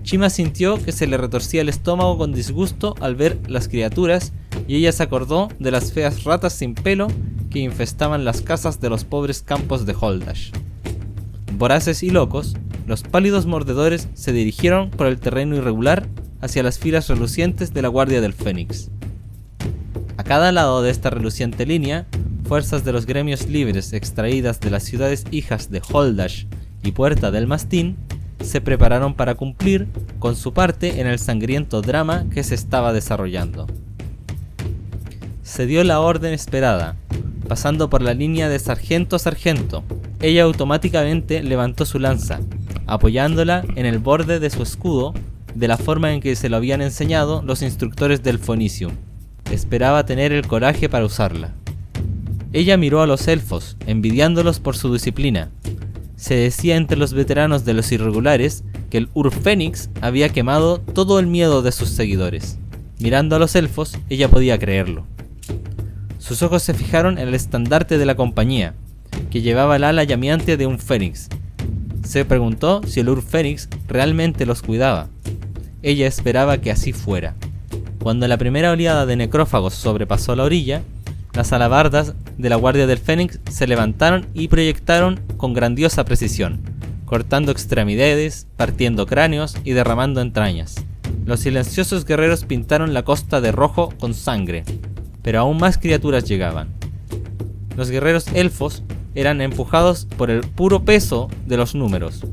Chima sintió que se le retorcía el estómago con disgusto al ver las criaturas, y ella se acordó de las feas ratas sin pelo que infestaban las casas de los pobres campos de Holdash. Voraces y locos, los pálidos mordedores se dirigieron por el terreno irregular hacia las filas relucientes de la Guardia del Fénix. A cada lado de esta reluciente línea, fuerzas de los gremios libres extraídas de las ciudades hijas de Holdash y Puerta del Mastín se prepararon para cumplir con su parte en el sangriento drama que se estaba desarrollando. Se dio la orden esperada, pasando por la línea de sargento a sargento. Ella automáticamente levantó su lanza, apoyándola en el borde de su escudo de la forma en que se lo habían enseñado los instructores del Fonicium. Esperaba tener el coraje para usarla. Ella miró a los elfos, envidiándolos por su disciplina. Se decía entre los veteranos de los irregulares que el Ur-Fénix había quemado todo el miedo de sus seguidores. Mirando a los elfos, ella podía creerlo. Sus ojos se fijaron en el estandarte de la compañía, que llevaba el ala llameante de un fénix. Se preguntó si el Ur-Fénix realmente los cuidaba. Ella esperaba que así fuera. Cuando la primera oleada de necrófagos sobrepasó la orilla, las alabardas de la Guardia del Fénix se levantaron y proyectaron con grandiosa precisión, cortando extremidades, partiendo cráneos y derramando entrañas. Los silenciosos guerreros pintaron la costa de rojo con sangre, pero aún más criaturas llegaban. Los guerreros elfos eran empujados por el puro peso de los números.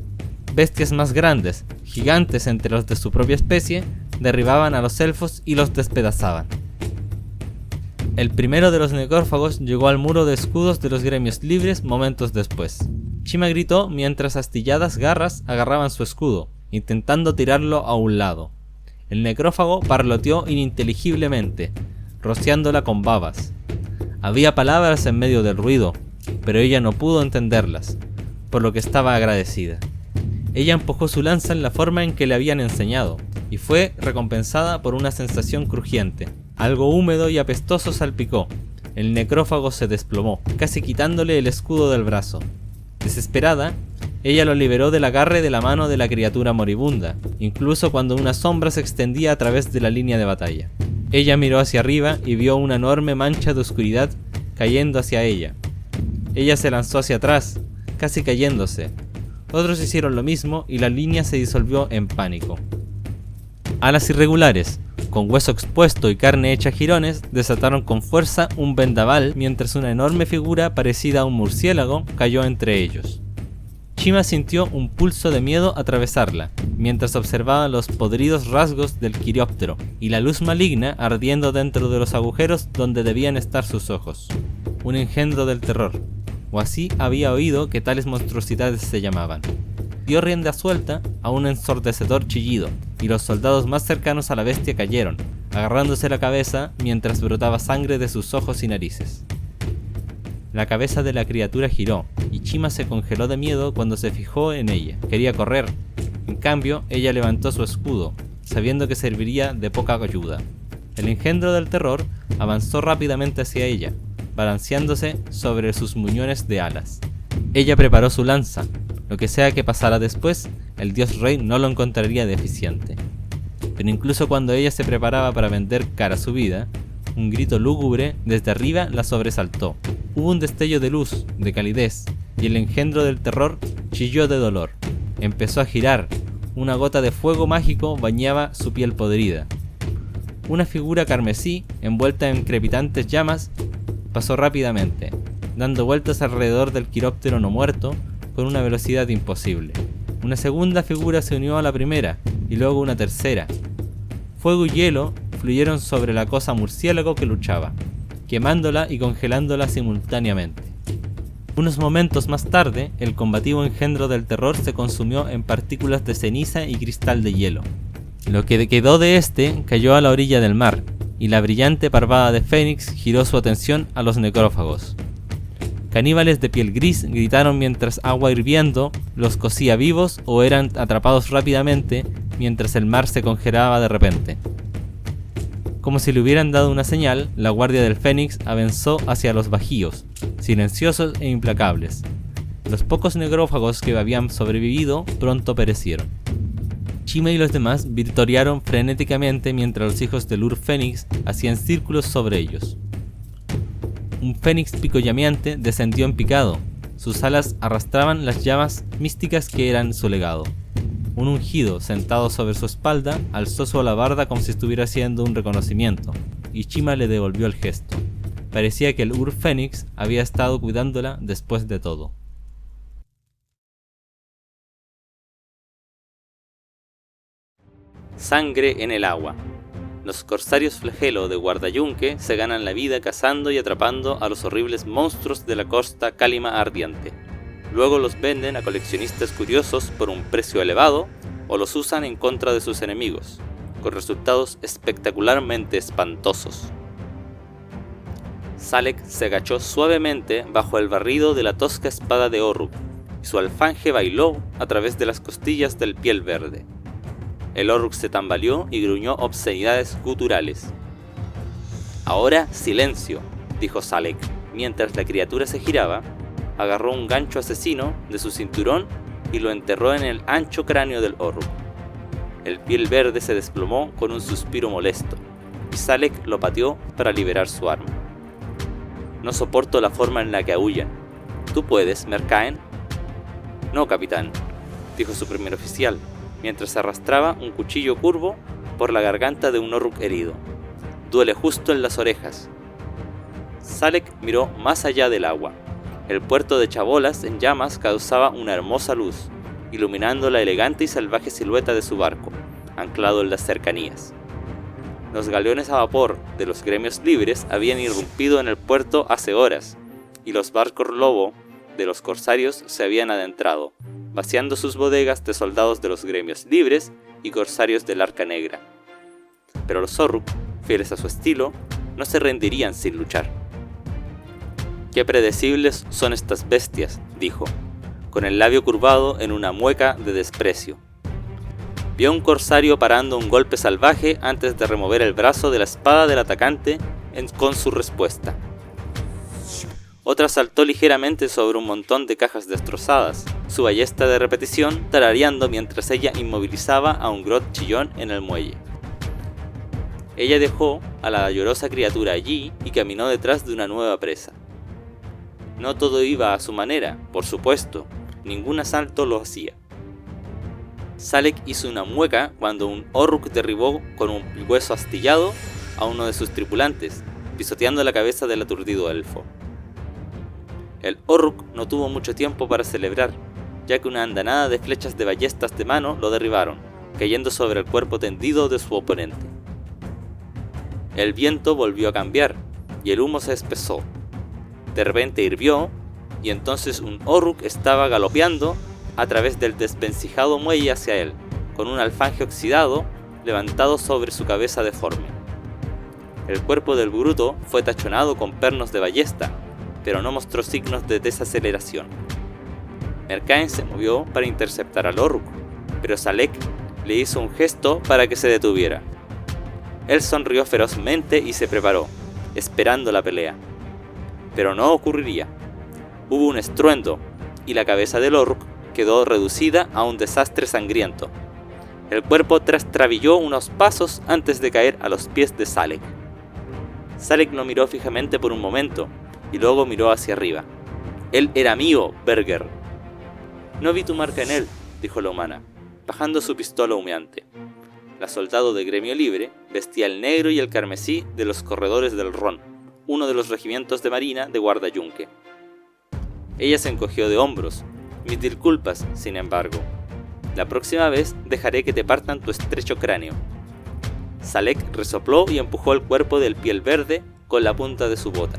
Bestias más grandes, gigantes entre los de su propia especie, derribaban a los elfos y los despedazaban. El primero de los necrófagos llegó al muro de escudos de los gremios libres momentos después. Chima gritó mientras astilladas garras agarraban su escudo, intentando tirarlo a un lado. El necrófago parloteó ininteligiblemente, rociándola con babas. Había palabras en medio del ruido, pero ella no pudo entenderlas, por lo que estaba agradecida. Ella empujó su lanza en la forma en que le habían enseñado, y fue recompensada por una sensación crujiente. Algo húmedo y apestoso salpicó. El necrófago se desplomó, casi quitándole el escudo del brazo. Desesperada, ella lo liberó del agarre de la mano de la criatura moribunda, incluso cuando una sombra se extendía a través de la línea de batalla. Ella miró hacia arriba y vio una enorme mancha de oscuridad cayendo hacia ella. Ella se lanzó hacia atrás, casi cayéndose. Otros hicieron lo mismo y la línea se disolvió en pánico. Alas irregulares, con hueso expuesto y carne hecha jirones, desataron con fuerza un vendaval mientras una enorme figura parecida a un murciélago cayó entre ellos. Chima sintió un pulso de miedo atravesarla, mientras observaba los podridos rasgos del quiróptero y la luz maligna ardiendo dentro de los agujeros donde debían estar sus ojos. Un engendro del terror, o así había oído que tales monstruosidades se llamaban. Dio rienda suelta a un ensordecedor chillido, y los soldados más cercanos a la bestia cayeron, agarrándose la cabeza mientras brotaba sangre de sus ojos y narices. La cabeza de la criatura giró, y Chima se congeló de miedo cuando se fijó en ella. Quería correr. En cambio, ella levantó su escudo, sabiendo que serviría de poca ayuda. El engendro del terror avanzó rápidamente hacia ella, balanceándose sobre sus muñones de alas. Ella preparó su lanza. Lo que sea que pasara después, el dios rey no lo encontraría deficiente. Pero incluso cuando ella se preparaba para vender cara su vida, un grito lúgubre desde arriba la sobresaltó. Hubo un destello de luz, de calidez, y el engendro del terror chilló de dolor. Empezó a girar. Una gota de fuego mágico bañaba su piel podrida. Una figura carmesí, envuelta en crepitantes llamas, pasó rápidamente. dando vueltas alrededor del quiróptero no muerto con una velocidad imposible. Una segunda figura se unió a la primera, y luego una tercera. Fuego y hielo fluyeron sobre la cosa murciélago que luchaba, quemándola y congelándola simultáneamente. Unos momentos más tarde, el combativo engendro del terror se consumió en partículas de ceniza y cristal de hielo. Lo que quedó de este cayó a la orilla del mar, y la brillante parvada de Fénix giró su atención a los necrófagos. Caníbales de piel gris gritaron mientras agua hirviendo los cocía vivos o eran atrapados rápidamente mientras el mar se congelaba de repente. Como si le hubieran dado una señal, la guardia del Fénix avanzó hacia los bajíos, silenciosos e implacables. Los pocos necrófagos que habían sobrevivido pronto perecieron. Shima y los demás victoriaron frenéticamente mientras los hijos del Ur-Fénix hacían círculos sobre ellos. Un fénix pico llameante descendió en picado. Sus alas arrastraban las llamas místicas que eran su legado. Un ungido, sentado sobre su espalda, alzó su alabarda como si estuviera haciendo un reconocimiento, y Shima le devolvió el gesto. Parecía que el Ur-Fénix había estado cuidándola después de todo. Sangre en el agua. Los corsarios flagelo de Guardayunque se ganan la vida cazando y atrapando a los horribles monstruos de la costa Cálima ardiente. Luego los venden a coleccionistas curiosos por un precio elevado o los usan en contra de sus enemigos, con resultados espectacularmente espantosos. Salek se agachó suavemente bajo el barrido de la tosca espada de Orruk, y su alfanje bailó a través de las costillas del piel verde. El Orruk se tambaleó y gruñó obscenidades guturales. «Ahora, silencio», dijo Salek, mientras la criatura se giraba, agarró un gancho asesino de su cinturón y lo enterró en el ancho cráneo del Orruk. El piel verde se desplomó con un suspiro molesto, y Salek lo pateó para liberar su arma. «No soporto la forma en la que aúllan. ¿Tú puedes, Mercaen?» «No, capitán», dijo su primer oficial, mientras arrastraba un cuchillo curvo por la garganta de un Orruk herido. «Duele justo en las orejas». Salek miró más allá del agua. El puerto de Chabolas en llamas causaba una hermosa luz, iluminando la elegante y salvaje silueta de su barco, anclado en las cercanías. Los galeones a vapor de los gremios libres habían irrumpido en el puerto hace horas, y los barcos lobo de los corsarios se habían adentrado, vaciando sus bodegas de soldados de los gremios libres y corsarios del Arca Negra. Pero los Orruk, fieles a su estilo, no se rendirían sin luchar. «Qué predecibles son estas bestias», dijo, con el labio curvado en una mueca de desprecio. Vio a un corsario parando un golpe salvaje antes de remover el brazo de la espada del atacante con su respuesta. Otra saltó ligeramente sobre un montón de cajas destrozadas, su ballesta de repetición tarareando mientras ella inmovilizaba a un grot chillón en el muelle. Ella dejó a la llorosa criatura allí y caminó detrás de una nueva presa. No todo iba a su manera, por supuesto, ningún asalto lo hacía. Salek hizo una mueca cuando un Orruk derribó con un hueso astillado a uno de sus tripulantes, pisoteando la cabeza del aturdido elfo. El Orruk no tuvo mucho tiempo para celebrar, ya que una andanada de flechas de ballestas de mano lo derribaron, cayendo sobre el cuerpo tendido de su oponente. El viento volvió a cambiar, y el humo se espesó. De repente hirvió, y entonces un Orruk estaba galopeando a través del desvencijado muelle hacia él, con un alfanje oxidado levantado sobre su cabeza deforme. El cuerpo del bruto fue tachonado con pernos de ballesta, pero no mostró signos de desaceleración. Mercaen se movió para interceptar al Orruk, pero Salek le hizo un gesto para que se detuviera. Él sonrió ferozmente y se preparó, esperando la pelea. Pero no ocurriría. Hubo un estruendo, y la cabeza del Orruk quedó reducida a un desastre sangriento. El cuerpo trastabilló unos pasos antes de caer a los pies de Salek. Salek lo miró fijamente por un momento, y luego miró hacia arriba. «Él era mío, Berger». «No vi tu marca en él», dijo la humana, bajando su pistola humeante. La soldado de gremio libre vestía el negro y el carmesí de los corredores del Ron, uno de los regimientos de marina de Guardayunque. Ella se encogió de hombros. Mis disculpas, sin embargo. La próxima vez dejaré que te partan tu estrecho cráneo. Salek resopló y empujó el cuerpo del piel verde con la punta de su bota.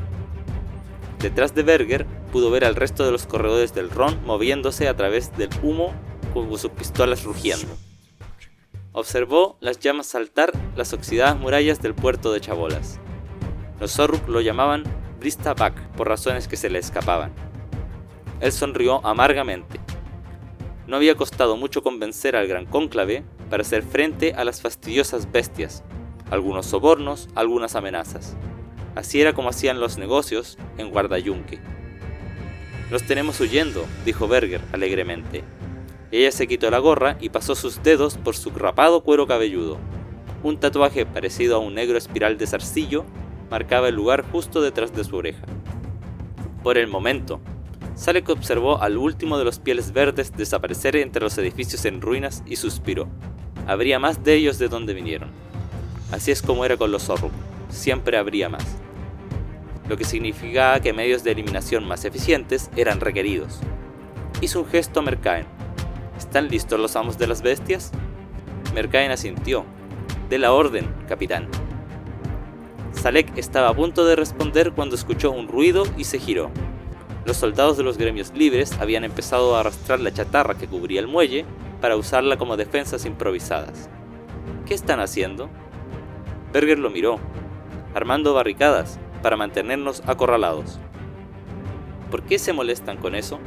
Detrás de Berger pudo ver al resto de los corredores del Ron moviéndose a través del humo con sus pistolas rugiendo. Observó las llamas saltar las oxidadas murallas del puerto de Chabolas. Los Zorruk lo llamaban Brista Bak por razones que se le escapaban. Él sonrió amargamente. No había costado mucho convencer al gran cónclave para hacer frente a las fastidiosas bestias, algunos sobornos, algunas amenazas. Así era como hacían los negocios en Guardayunque. «Los tenemos huyendo», dijo Berger alegremente. Ella se quitó la gorra y pasó sus dedos por su rapado cuero cabelludo. Un tatuaje parecido a un negro espiral de zarcillo marcaba el lugar justo detrás de su oreja. Por el momento, Salek observó al último de los pieles verdes desaparecer entre los edificios en ruinas y suspiró. Habría más de ellos de donde vinieron. Así es como era con los Zorruk, siempre habría más. Lo que significaba que medios de eliminación más eficientes eran requeridos. Hizo un gesto a Mercaen. ¿Están listos los amos de las bestias? Mercaen asintió. «De la orden, capitán». Salek estaba a punto de responder cuando escuchó un ruido y se giró. Los soldados de los gremios libres habían empezado a arrastrar la chatarra que cubría el muelle para usarla como defensas improvisadas. ¿Qué están haciendo? Berger lo miró. Armando barricadas para mantenernos acorralados. ¿Por qué se molestan con eso?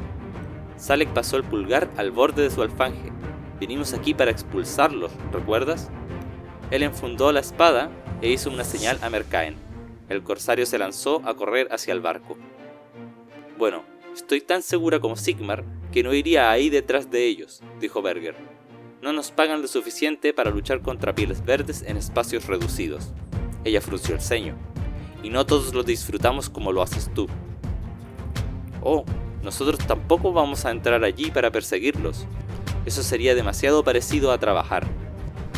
Salek pasó el pulgar al borde de su alfanje. Vinimos aquí para expulsarlos, ¿recuerdas? Él enfundó la espada e hizo una señal a Mercaen. El corsario se lanzó a correr hacia el barco. Bueno, estoy tan segura como Sigmar que no iría ahí detrás de ellos, dijo Berger. No nos pagan lo suficiente para luchar contra pieles verdes en espacios reducidos. Ella frunció el ceño. Y no todos lo disfrutamos como lo haces tú. Oh, nosotros tampoco vamos a entrar allí para perseguirlos. Eso sería demasiado parecido a trabajar.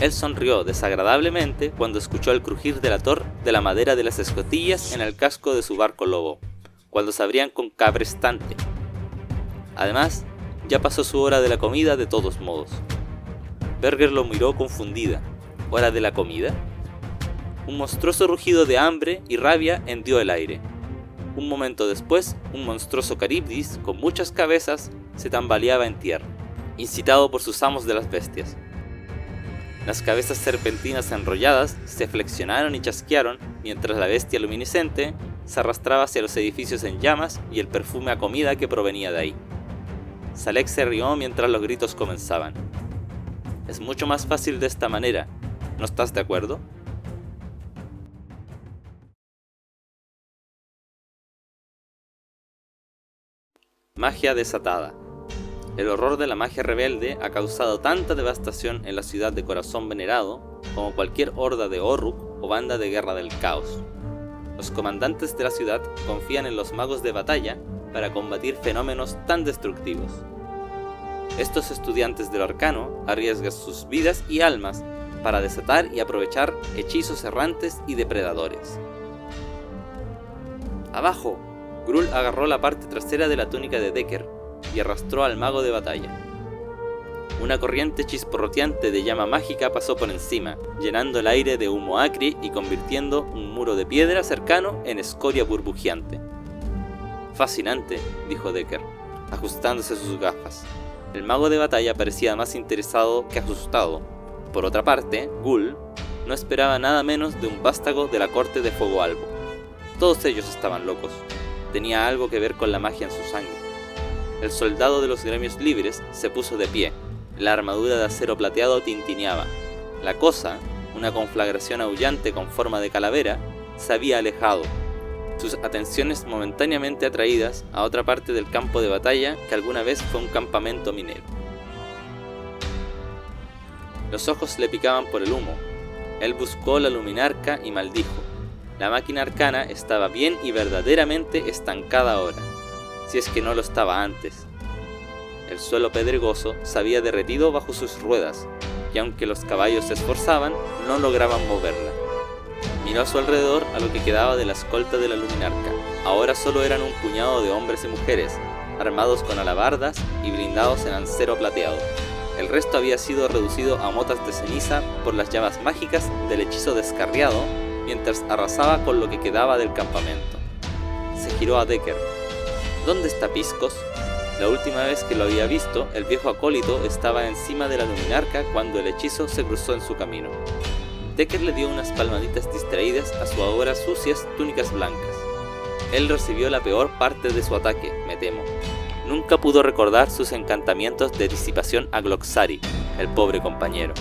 Él sonrió desagradablemente cuando escuchó el crujir del ator de la madera de las escotillas en el casco de su barco lobo, cuando se abrían con cabrestante. Además, ya pasó su hora de la comida de todos modos. Berger lo miró confundida. ¿Hora de la comida? Un monstruoso rugido de hambre y rabia hendió el aire. Un momento después, un monstruoso caribdis con muchas cabezas se tambaleaba en tierra, incitado por sus amos de las bestias. Las cabezas serpentinas enrolladas se flexionaron y chasquearon mientras la bestia luminiscente se arrastraba hacia los edificios en llamas y el perfume a comida que provenía de ahí. Salek se rió mientras los gritos comenzaban. Es mucho más fácil de esta manera, ¿no estás de acuerdo? Magia desatada. El horror de la magia rebelde ha causado tanta devastación en la ciudad de Corazón Venerado como cualquier horda de Orruk o banda de guerra del caos. Los comandantes de la ciudad confían en los magos de batalla para combatir fenómenos tan destructivos. Estos estudiantes del arcano arriesgan sus vidas y almas para desatar y aprovechar hechizos errantes y depredadores. ¡Abajo! Gruul agarró la parte trasera de la túnica de Decker y arrastró al mago de batalla. Una corriente chisporroteante de llama mágica pasó por encima, llenando el aire de humo acre y convirtiendo un muro de piedra cercano en escoria burbujeante. Fascinante, dijo Decker, ajustándose sus gafas. El mago de batalla parecía más interesado que asustado. Por otra parte, Gruul no esperaba nada menos de un vástago de la corte de Fuego Albo. Todos ellos estaban locos. Tenía algo que ver con la magia en su sangre. El soldado de los gremios libres se puso de pie. La armadura de acero plateado tintineaba. La cosa, una conflagración aullante con forma de calavera, se había alejado, sus atenciones momentáneamente atraídas a otra parte del campo de batalla que alguna vez fue un campamento minero. Los ojos le picaban por el humo. Él buscó la luminarca y maldijo. La máquina arcana estaba bien y verdaderamente estancada ahora, si es que no lo estaba antes. El suelo pedregoso se había derretido bajo sus ruedas, y aunque los caballos se esforzaban, no lograban moverla. Miró a su alrededor a lo que quedaba de la escolta de la luminarca. Ahora solo eran un puñado de hombres y mujeres, armados con alabardas y blindados en acero plateado. El resto había sido reducido a motas de ceniza por las llamas mágicas del hechizo descarriado mientras arrasaba con lo que quedaba del campamento. Se giró a Decker. ¿Dónde está Piscos? La última vez que lo había visto, el viejo acólito estaba encima de la luminarca cuando el hechizo se cruzó en su camino. Decker le dio unas palmaditas distraídas a sus ahora sucias túnicas blancas. Él recibió la peor parte de su ataque, me temo. Nunca pudo recordar sus encantamientos de disipación a Gloxari, el pobre compañero.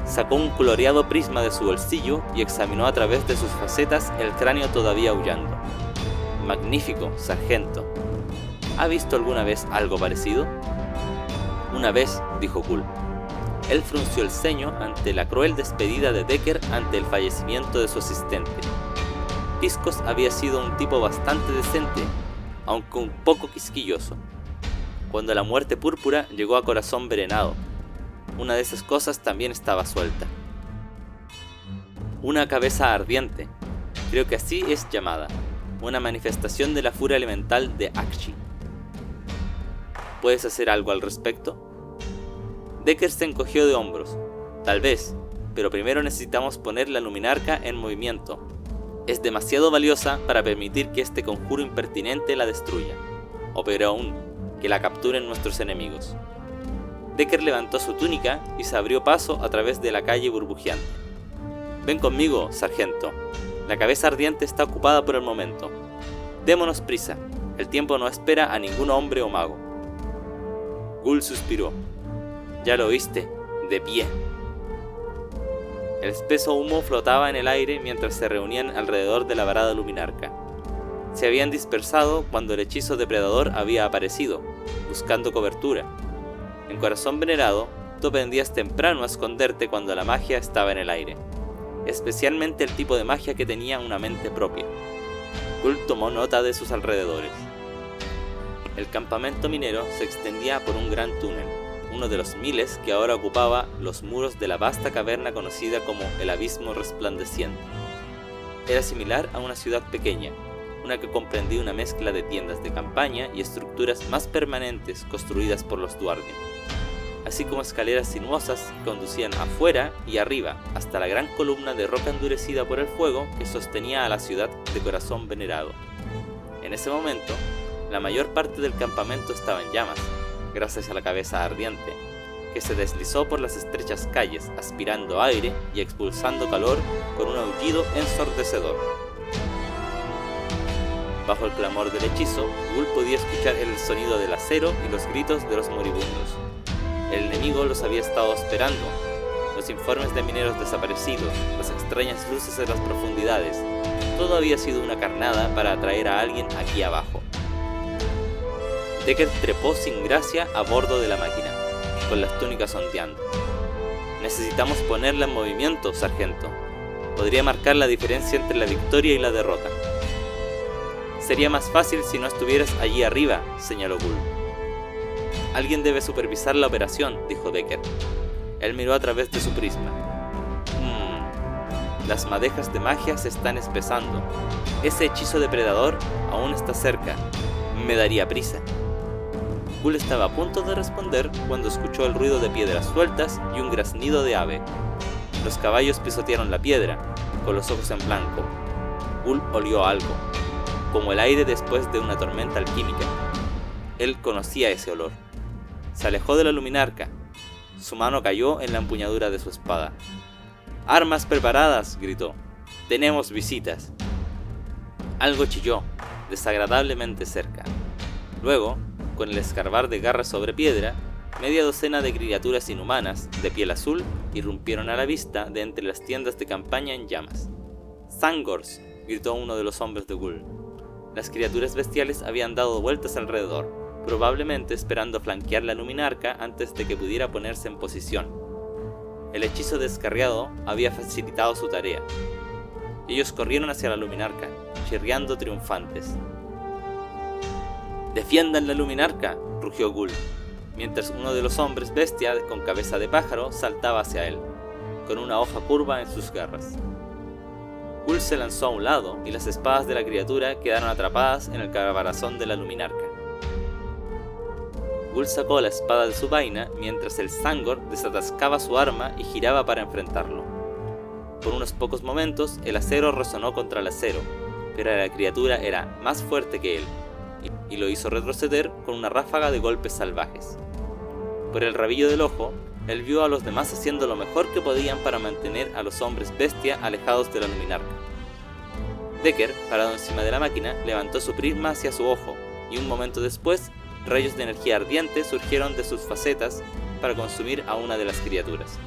Sacó un coloreado prisma de su bolsillo y examinó a través de sus facetas el cráneo todavía aullando. Magnífico, sargento. ¿Ha visto alguna vez algo parecido? Una vez, dijo Gull. Él frunció el ceño ante la cruel despedida de Decker ante el fallecimiento de su asistente. Piscos había sido un tipo bastante decente, aunque un poco quisquilloso. Cuando la muerte púrpura llegó a Corazón Envenenado, una de esas cosas también estaba suelta. Una cabeza ardiente, creo que así es llamada, una manifestación de la furia elemental de Aqshy. ¿Puedes hacer algo al respecto? Decker se encogió de hombros. Tal vez, pero primero necesitamos poner la luminarca en movimiento. Es demasiado valiosa para permitir que este conjuro impertinente la destruya. O peor aún, que la capturen nuestros enemigos. Decker levantó su túnica y se abrió paso a través de la calle burbujeante. Ven conmigo, sargento. La cabeza ardiente está ocupada por el momento. Démonos prisa. El tiempo no espera a ningún hombre o mago. Gull suspiró. Ya lo oíste, de pie. El espeso humo flotaba en el aire mientras se reunían alrededor de la varada luminarca. Se habían dispersado cuando el hechizo depredador había aparecido, buscando cobertura. En Corazón Venerado, tú aprendías temprano a esconderte cuando la magia estaba en el aire, especialmente el tipo de magia que tenía una mente propia. Gull tomó nota de sus alrededores. El campamento minero se extendía por un gran túnel, uno de los miles que ahora ocupaba los muros de la vasta caverna conocida como el Abismo Resplandeciente. Era similar a una ciudad pequeña, una que comprendía una mezcla de tiendas de campaña y estructuras más permanentes construidas por los Duardin, así como escaleras sinuosas que conducían afuera y arriba hasta la gran columna de roca endurecida por el fuego que sostenía a la ciudad de Corazón Venerado. En ese momento, la mayor parte del campamento estaba en llamas, gracias a la cabeza ardiente, que se deslizó por las estrechas calles aspirando aire y expulsando calor con un aullido ensordecedor. Bajo el clamor del hechizo, Gull podía escuchar el sonido del acero y los gritos de los moribundos. El enemigo los había estado esperando. Los informes de mineros desaparecidos, las extrañas luces en las profundidades, todo había sido una carnada para atraer a alguien aquí abajo. Decker trepó sin gracia a bordo de la máquina, con las túnicas ondeando. Necesitamos ponerla en movimiento, sargento. Podría marcar la diferencia entre la victoria y la derrota. Sería más fácil si no estuvieras allí arriba, señaló Gull. Alguien debe supervisar la operación, dijo Decker. Él miró a través de su prisma. Las madejas de magia se están espesando. Ese hechizo depredador aún está cerca. Me daría prisa. Gull estaba a punto de responder cuando escuchó el ruido de piedras sueltas y un graznido de ave. Los caballos pisotearon la piedra, con los ojos en blanco. Gull olió algo, como el aire después de una tormenta alquímica. Él conocía ese olor. Se alejó de la luminarca. Su mano cayó en la empuñadura de su espada. ¡Armas preparadas!, gritó. ¡Tenemos visitas! Algo chilló, desagradablemente cerca. Luego, con el escarbar de garras sobre piedra, media docena de criaturas inhumanas, de piel azul, irrumpieron a la vista de entre las tiendas de campaña en llamas. ¡Zangors!, gritó uno de los hombres de Gull. Las criaturas bestiales habían dado vueltas alrededor, probablemente esperando flanquear la luminarca antes de que pudiera ponerse en posición. El hechizo descarriado había facilitado su tarea. Ellos corrieron hacia la luminarca, chirriando triunfantes. ¡Defiendan la luminarca!, rugió Gull, mientras uno de los hombres bestia con cabeza de pájaro saltaba hacia él, con una hoja curva en sus garras. Gull se lanzó a un lado y las espadas de la criatura quedaron atrapadas en el caparazón de la luminarca. Ghoul sacó la espada de su vaina mientras el Thangoor desatascaba su arma y giraba para enfrentarlo. Por unos pocos momentos el acero resonó contra el acero, pero la criatura era más fuerte que él, y lo hizo retroceder con una ráfaga de golpes salvajes. Por el rabillo del ojo, él vio a los demás haciendo lo mejor que podían para mantener a los hombres bestia alejados de la luminarca. Decker, parado encima de la máquina, levantó su prisma hacia su ojo, y un momento después, rayos de energía ardiente surgieron de sus facetas para consumir a una de las criaturas.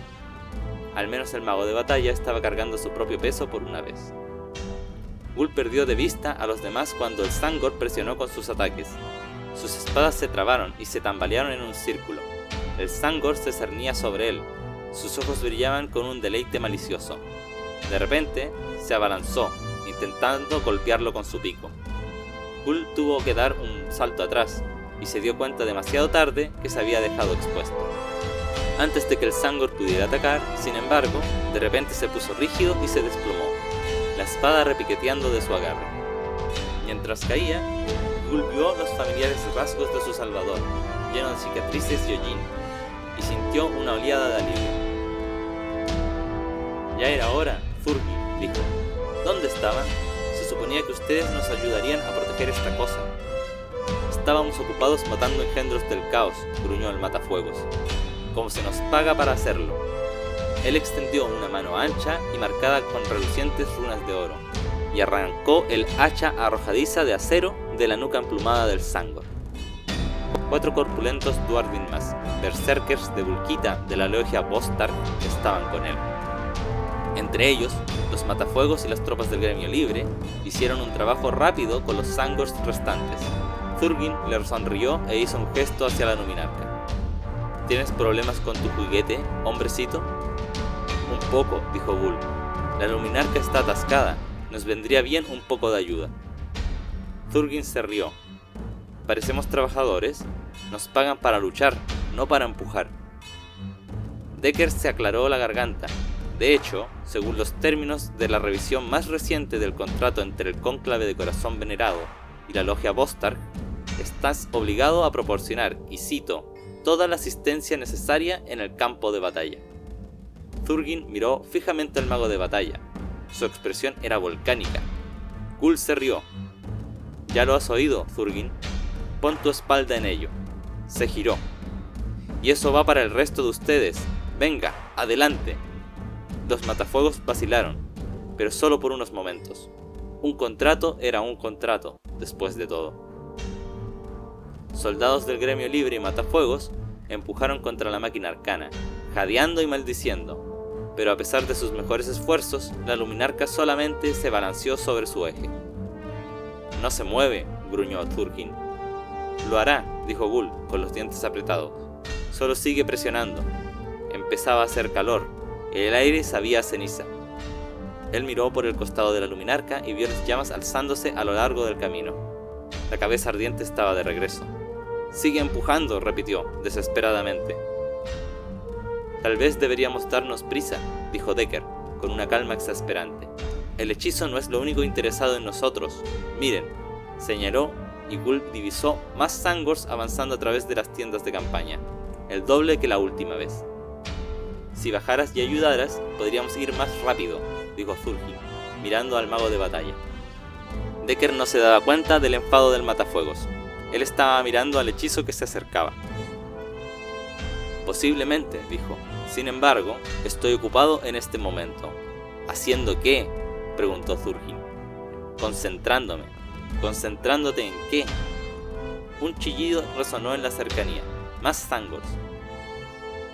Al menos el mago de batalla estaba cargando su propio peso por una vez. Ghoul perdió de vista a los demás cuando el Thangoor presionó con sus ataques. Sus espadas se trabaron y se tambalearon en un círculo. El Thangoor se cernía sobre él. Sus ojos brillaban con un deleite malicioso. De repente, se abalanzó, intentando golpearlo con su pico. Ghoul tuvo que dar un salto atrás, y se dio cuenta demasiado tarde que se había dejado expuesto. Antes de que el Thangoor pudiera atacar, sin embargo, de repente se puso rígido y se desplomó, la espada repiqueteando de su agarre. Mientras caía, Ghoul vio los familiares rasgos de su salvador, lleno de cicatrices y hollín, y sintió una oleada de alivio. Ya era hora, Thurgin, dijo. ¿Dónde estaban? Se suponía que ustedes nos ayudarían a proteger esta cosa. Estábamos ocupados matando engendros del caos, gruñó el matafuegos. Como se nos paga para hacerlo. Él extendió una mano ancha y marcada con relucientes runas de oro, y arrancó el hacha arrojadiza de acero de la nuca emplumada del Thangoor. 4 corpulentos Dwarven más, berserkers de Vulkita de la logia Vostark, estaban con él. Entre ellos, los matafuegos y las tropas del gremio libre hicieron un trabajo rápido con los Thangoors restantes. Thurgin le sonrió e hizo un gesto hacia la luminarca. ¿Tienes problemas con tu juguete, hombrecito? Un poco, dijo Ghoul. La luminarca está atascada. Nos vendría bien un poco de ayuda. Thurgin se rió. ¿Parecemos trabajadores? Nos pagan para luchar, no para empujar. Decker se aclaró la garganta. De hecho, según los términos de la revisión más reciente del contrato entre el Cónclave de Corazón Venerado y la Logia Vostark, estás obligado a proporcionar, y cito, toda la asistencia necesaria en el campo de batalla. Thurgin miró fijamente al mago de batalla. Su expresión era volcánica. Ghoul se rió. Ya lo has oído, Thurgin. Pon tu espalda en ello. Se giró. Y eso va para el resto de ustedes. Venga, adelante. Los matafuegos vacilaron, pero solo por unos momentos. Un contrato era un contrato, después de todo. Soldados del gremio libre y matafuegos empujaron contra la máquina arcana, jadeando y maldiciendo, pero a pesar de sus mejores esfuerzos, la luminarca solamente se balanceó sobre su eje. No se mueve, gruñó Thurgin. Lo hará, dijo Ghoul, con los dientes apretados. Solo sigue presionando. Empezaba a hacer calor. El aire sabía a ceniza. Él miró por el costado de la luminarca y vio las llamas alzándose a lo largo del camino. La cabeza ardiente estaba de regreso. Sigue empujando, repitió, desesperadamente. Tal vez deberíamos darnos prisa, dijo Decker, con una calma exasperante. El hechizo no es lo único interesado en nosotros. Miren, señaló, y Ghoul divisó más Thangoors avanzando a través de las tiendas de campaña, el doble que la última vez. Si bajaras y ayudaras, podríamos ir más rápido, dijo Thurgin, mirando al mago de batalla. Decker no se daba cuenta del enfado del matafuegos. Él estaba mirando al hechizo que se acercaba. Posiblemente, dijo. Sin embargo, estoy ocupado en este momento. ¿Haciendo qué?, preguntó Thurgin. Concentrándome. ¿Concentrándote en qué? Un chillido resonó en la cercanía. Más Thangoors.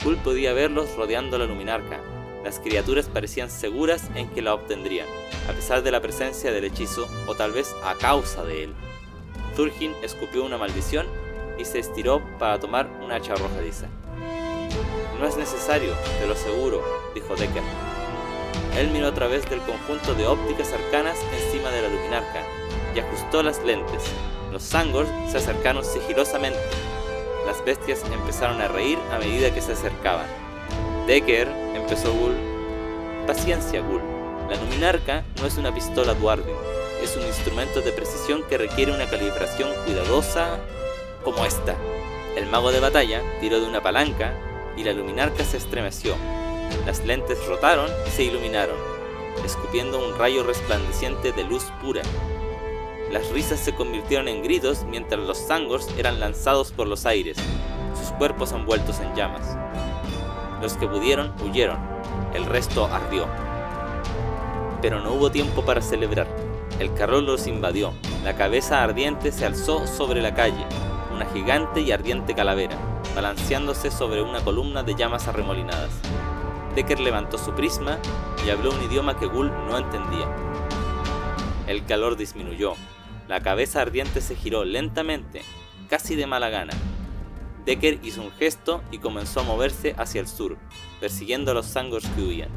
Ghoul podía verlos rodeando la luminarca. Las criaturas parecían seguras en que la obtendrían, a pesar de la presencia del hechizo, o tal vez a causa de él. Thurgin escupió una maldición y se estiró para tomar un hacha arrojadiza. No es necesario, te lo aseguro, dijo Decker. Él miró a través del conjunto de ópticas arcanas encima de la luminarca y ajustó las lentes. Los Thangoors se acercaron sigilosamente. Las bestias empezaron a reír a medida que se acercaban. Decker, empezó Ghoul. Paciencia, Ghoul. La luminarca no es una pistola Dwarven. Es un instrumento de precisión que requiere una calibración cuidadosa como esta. El mago de batalla tiró de una palanca y la luminarca se estremeció. Las lentes rotaron y se iluminaron, escupiendo un rayo resplandeciente de luz pura. Las risas se convirtieron en gritos mientras los Zangors eran lanzados por los aires, sus cuerpos envueltos en llamas. Los que pudieron huyeron, el resto ardió. Pero no hubo tiempo para celebrar. El calor los invadió, la cabeza ardiente se alzó sobre la calle, una gigante y ardiente calavera, balanceándose sobre una columna de llamas arremolinadas. Decker levantó su prisma y habló un idioma que Ghoul no entendía. El calor disminuyó. La cabeza ardiente se giró lentamente, casi de mala gana. Decker hizo un gesto y comenzó a moverse hacia el sur, persiguiendo a los Zangors que huían.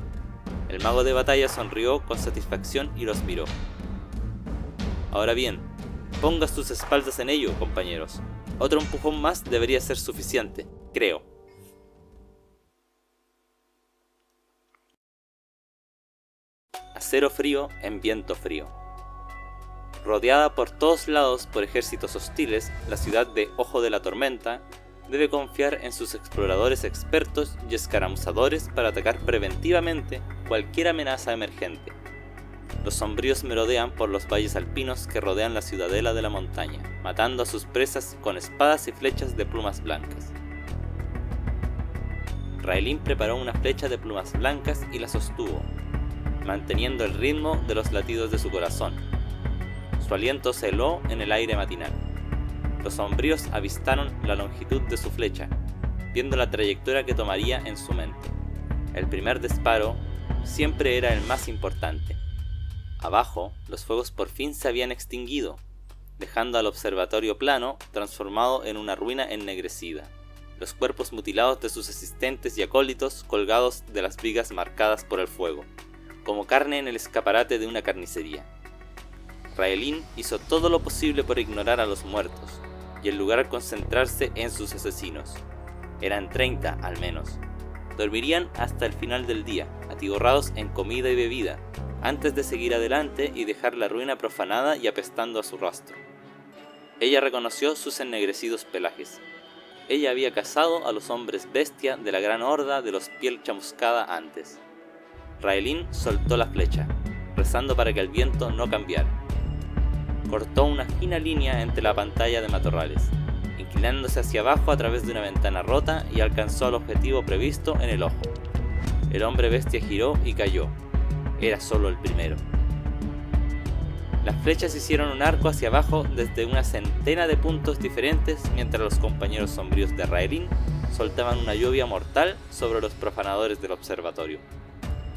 El mago de batalla sonrió con satisfacción y los miró. Ahora bien, ponga sus espaldas en ello, compañeros. Otro empujón más debería ser suficiente, creo. Acero frío en viento frío. Rodeada por todos lados por ejércitos hostiles, la ciudad de Ojo de la Tormenta debe confiar en sus exploradores expertos y escaramuzadores para atacar preventivamente cualquier amenaza emergente. Los sombríos merodean por los valles alpinos que rodean la ciudadela de la montaña, matando a sus presas con espadas y flechas de plumas blancas. Raelin preparó una flecha de plumas blancas y la sostuvo, manteniendo el ritmo de los latidos de su corazón. Su aliento se heló en el aire matinal. Los sombríos avistaron la longitud de su flecha, viendo la trayectoria que tomaría en su mente. El primer disparo siempre era el más importante. Abajo, los fuegos por fin se habían extinguido, dejando al observatorio plano transformado en una ruina ennegrecida, los cuerpos mutilados de sus asistentes y acólitos colgados de las vigas marcadas por el fuego, como carne en el escaparate de una carnicería. Raelin hizo todo lo posible por ignorar a los muertos, y en lugar de concentrarse en sus asesinos. Eran 30 al menos. Dormirían hasta el final del día, atiborrados en comida y bebida, antes de seguir adelante y dejar la ruina profanada y apestando a su rastro. Ella reconoció sus ennegrecidos pelajes. Ella había cazado a los hombres bestia de la gran horda de los piel chamuscada antes. Raelin soltó la flecha, rezando para que el viento no cambiara. Cortó una fina línea entre la pantalla de matorrales, inclinándose hacia abajo a través de una ventana rota y alcanzó el objetivo previsto en el ojo. El hombre bestia giró y cayó. Era solo el primero. Las flechas hicieron un arco hacia abajo desde una centena de puntos diferentes mientras los compañeros sombríos de Raelin soltaban una lluvia mortal sobre los profanadores del observatorio.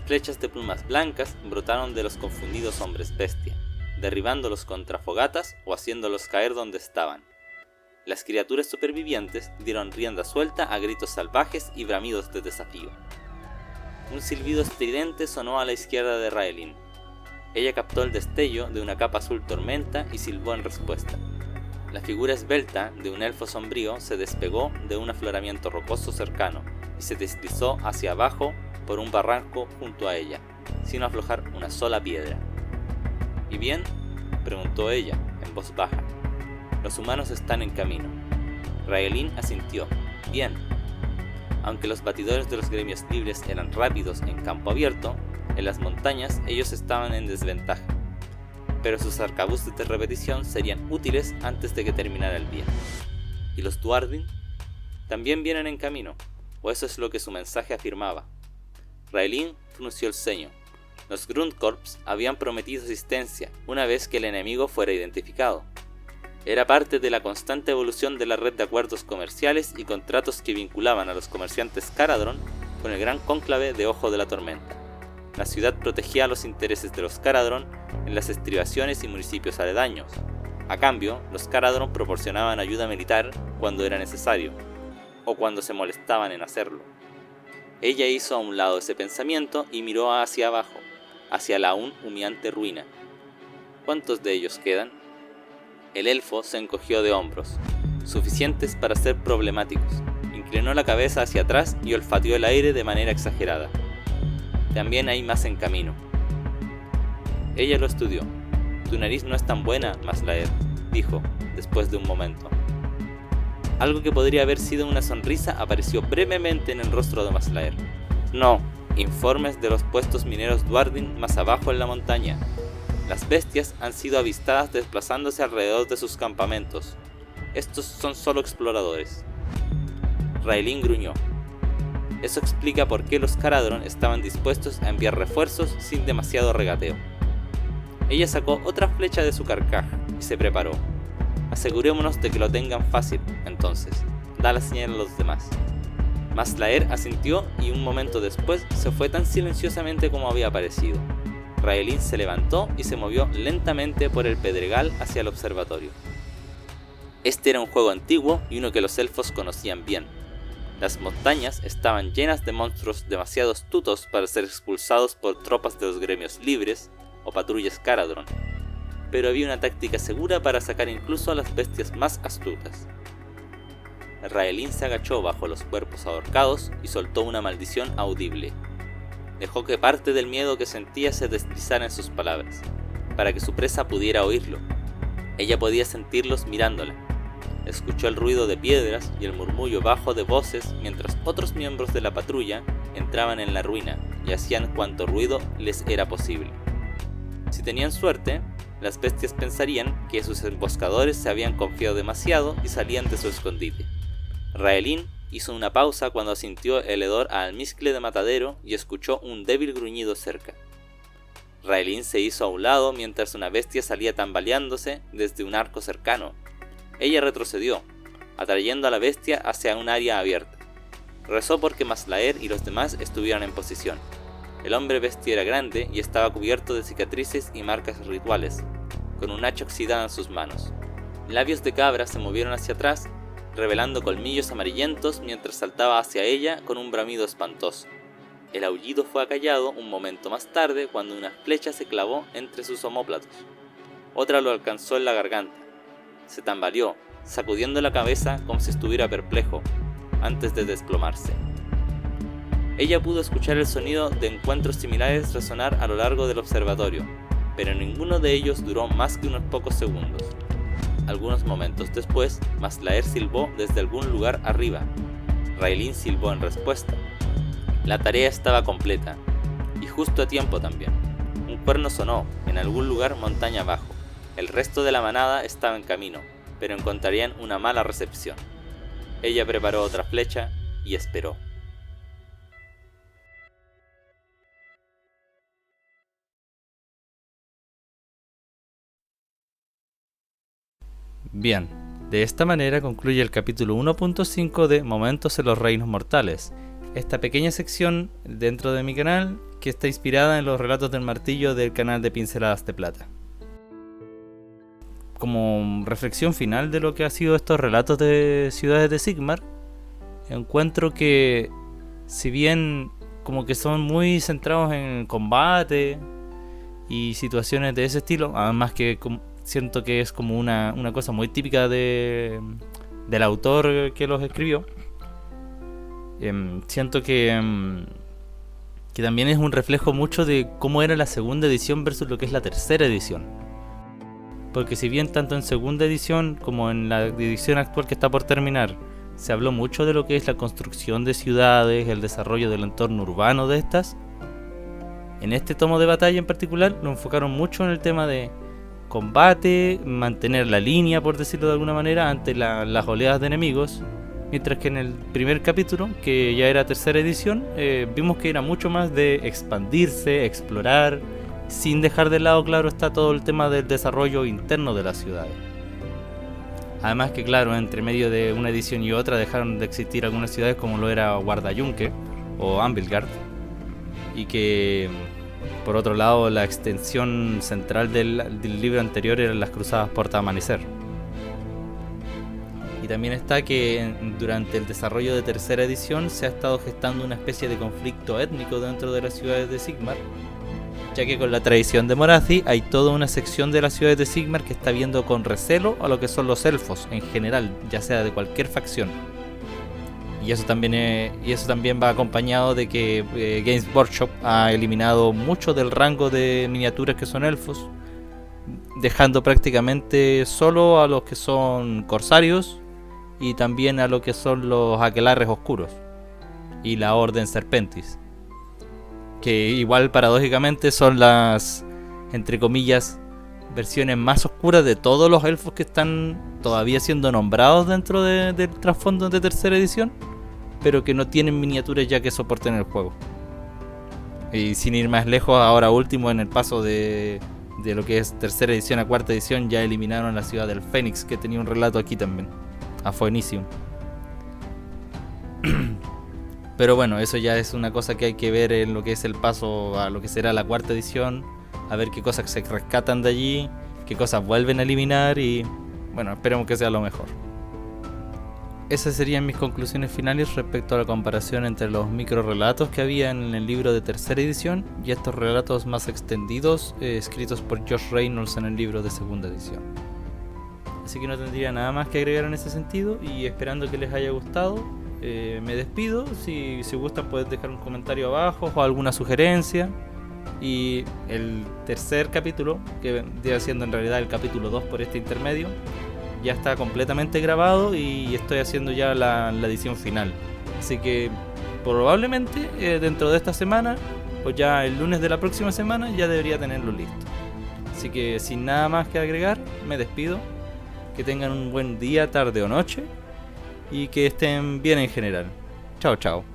Flechas de plumas blancas brotaron de los confundidos hombres bestia, derribándolos contra fogatas o haciéndolos caer donde estaban. Las criaturas supervivientes dieron rienda suelta a gritos salvajes y bramidos de desafío. Un silbido estridente sonó a la izquierda de Raelin. Ella captó el destello de una capa azul tormenta y silbó en respuesta. La figura esbelta de un elfo sombrío se despegó de un afloramiento rocoso cercano y se deslizó hacia abajo por un barranco junto a ella, sin aflojar una sola piedra. ¿Y bien?, preguntó ella, en voz baja. Los humanos están en camino. Raelin asintió. Bien. Aunque los batidores de los gremios libres eran rápidos en campo abierto, en las montañas ellos estaban en desventaja. Pero sus arcabuces de repetición serían útiles antes de que terminara el día. ¿Y los Duardin? También vienen en camino, o eso es lo que su mensaje afirmaba. Raelin frunció el ceño. Los Grundkorps habían prometido asistencia una vez que el enemigo fuera identificado. Era parte de la constante evolución de la red de acuerdos comerciales y contratos que vinculaban a los comerciantes Caradhran con el gran cónclave de Ojo de la Tormenta. La ciudad protegía los intereses de los Caradhran en las estribaciones y municipios aledaños. A cambio, los Caradhran proporcionaban ayuda militar cuando era necesario, o cuando se molestaban en hacerlo. Ella hizo a un lado ese pensamiento y miró hacia abajo, hacia la aún humeante ruina. ¿Cuántos de ellos quedan? El elfo se encogió de hombros, suficientes para ser problemáticos. Inclinó la cabeza hacia atrás y olfateó el aire de manera exagerada. También hay más en camino. Ella lo estudió. Tu nariz no es tan buena, Maslaer, dijo, después de un momento. Algo que podría haber sido una sonrisa apareció brevemente en el rostro de Maslaer. No, informes de los puestos mineros Duardin más abajo en la montaña. Las bestias han sido avistadas desplazándose alrededor de sus campamentos. Estos son solo exploradores. Raelin gruñó. Eso explica por qué los Caradhran estaban dispuestos a enviar refuerzos sin demasiado regateo. Ella sacó otra flecha de su carcaj y se preparó. Asegurémonos de que lo tengan fácil, entonces. Da la señal a los demás. Maslaer asintió y un momento después se fue tan silenciosamente como había aparecido. Raelin se levantó y se movió lentamente por el pedregal hacia el observatorio. Este era un juego antiguo y uno que los elfos conocían bien. Las montañas estaban llenas de monstruos demasiado astutos para ser expulsados por tropas de los gremios libres o patrullas Caradhran, pero había una táctica segura para sacar incluso a las bestias más astutas. Raelin se agachó bajo los cuerpos ahorcados y soltó una maldición audible. Dejó que parte del miedo que sentía se deslizara en sus palabras, para que su presa pudiera oírlo. Ella podía sentirlos mirándola. Escuchó el ruido de piedras y el murmullo bajo de voces mientras otros miembros de la patrulla entraban en la ruina y hacían cuanto ruido les era posible. Si tenían suerte, las bestias pensarían que sus emboscadores se habían confiado demasiado y salían de su escondite. Raelin hizo una pausa cuando asintió el hedor a almizcle de matadero y escuchó un débil gruñido cerca. Raelin se hizo a un lado mientras una bestia salía tambaleándose desde un arco cercano. Ella retrocedió, atrayendo a la bestia hacia un área abierta. Rezó porque Maslaer y los demás estuvieran en posición. El hombre bestia era grande y estaba cubierto de cicatrices y marcas rituales, con un hacha oxidada en sus manos. Labios de cabra se movieron hacia atrás, revelando colmillos amarillentos mientras saltaba hacia ella con un bramido espantoso. El aullido fue acallado un momento más tarde cuando una flecha se clavó entre sus omóplatos. Otra lo alcanzó en la garganta. Se tambaleó, sacudiendo la cabeza como si estuviera perplejo, antes de desplomarse. Ella pudo escuchar el sonido de encuentros similares resonar a lo largo del observatorio, pero ninguno de ellos duró más que unos pocos segundos. Algunos momentos después, Maslaer silbó desde algún lugar arriba. Raelin silbó en respuesta. La tarea estaba completa, y justo a tiempo también. Un cuerno sonó, en algún lugar montaña abajo. El resto de la manada estaba en camino, pero encontrarían una mala recepción. Ella preparó otra flecha y esperó. Bien, de esta manera concluye el capítulo 1.5 de Momentos en los Reinos Mortales. Esta pequeña sección dentro de mi canal que está inspirada en los relatos del martillo del canal de Pinceladas de Plata. Como reflexión final de lo que ha sido estos relatos de Ciudades de Sigmar, encuentro que si bien como que son muy centrados en combate y situaciones de ese estilo, además que siento que es como una cosa muy típica del autor que los escribió, siento que también es un reflejo mucho de cómo era la segunda edición versus lo que es la tercera edición. Porque si bien tanto en segunda edición como en la edición actual que está por terminar se habló mucho de lo que es la construcción de ciudades, el desarrollo del entorno urbano de estas, en este tomo de batalla en particular lo enfocaron mucho en el tema de combate, mantener la línea, por decirlo de alguna manera, ante las oleadas de enemigos, mientras que en el primer capítulo, que ya era tercera edición, vimos que era mucho más de expandirse, explorar, sin dejar de lado, claro, está todo el tema del desarrollo interno de las ciudades. Además que, claro, entre medio de una edición y otra dejaron de existir algunas ciudades como lo era Guardayunque o Anvilgard, y que, por otro lado, la extensión central del libro anterior eran las cruzadas Porta Amanecer. Y también está que durante el desarrollo de tercera edición se ha estado gestando una especie de conflicto étnico dentro de las ciudades de Sigmar, ya que con la tradición de Morathi hay toda una sección de las ciudades de Sigmar que está viendo con recelo a lo que son los elfos en general, ya sea de cualquier facción. Y eso también va acompañado de que Games Workshop ha eliminado mucho del rango de miniaturas que son elfos, dejando prácticamente solo a los que son corsarios y también a lo que son los aquelarres oscuros y la Orden Serpentis, que igual paradójicamente son las, entre comillas, versiones más oscuras de todos los elfos que están todavía siendo nombrados dentro del trasfondo de tercera edición, pero que no tienen miniaturas ya que soporten el juego. Y sin ir más lejos, ahora último en el paso de lo que es tercera edición a cuarta edición, ya eliminaron la ciudad del Fénix, que tenía un relato aquí también, a Phoenicium. Pero bueno, eso ya es una cosa que hay que ver en lo que es el paso a lo que será la cuarta edición, a ver qué cosas se rescatan de allí, qué cosas vuelven a eliminar y bueno, esperemos que sea lo mejor. Esas serían mis conclusiones finales respecto a la comparación entre los micro relatos que había en el libro de tercera edición y estos relatos más extendidos escritos por Josh Reynolds en el libro de segunda edición. Así que no tendría nada más que agregar en ese sentido y esperando que les haya gustado, me despido. Si gustan pueden dejar un comentario abajo o alguna sugerencia. Y el tercer capítulo, que vendría siendo en realidad el capítulo 2 por este intermedio, ya está completamente grabado y estoy haciendo ya la edición final. Así que probablemente dentro de esta semana o ya el lunes de la próxima semana ya debería tenerlo listo. Así que sin nada más que agregar, me despido. Que tengan un buen día, tarde o noche y que estén bien en general. Chao, chao.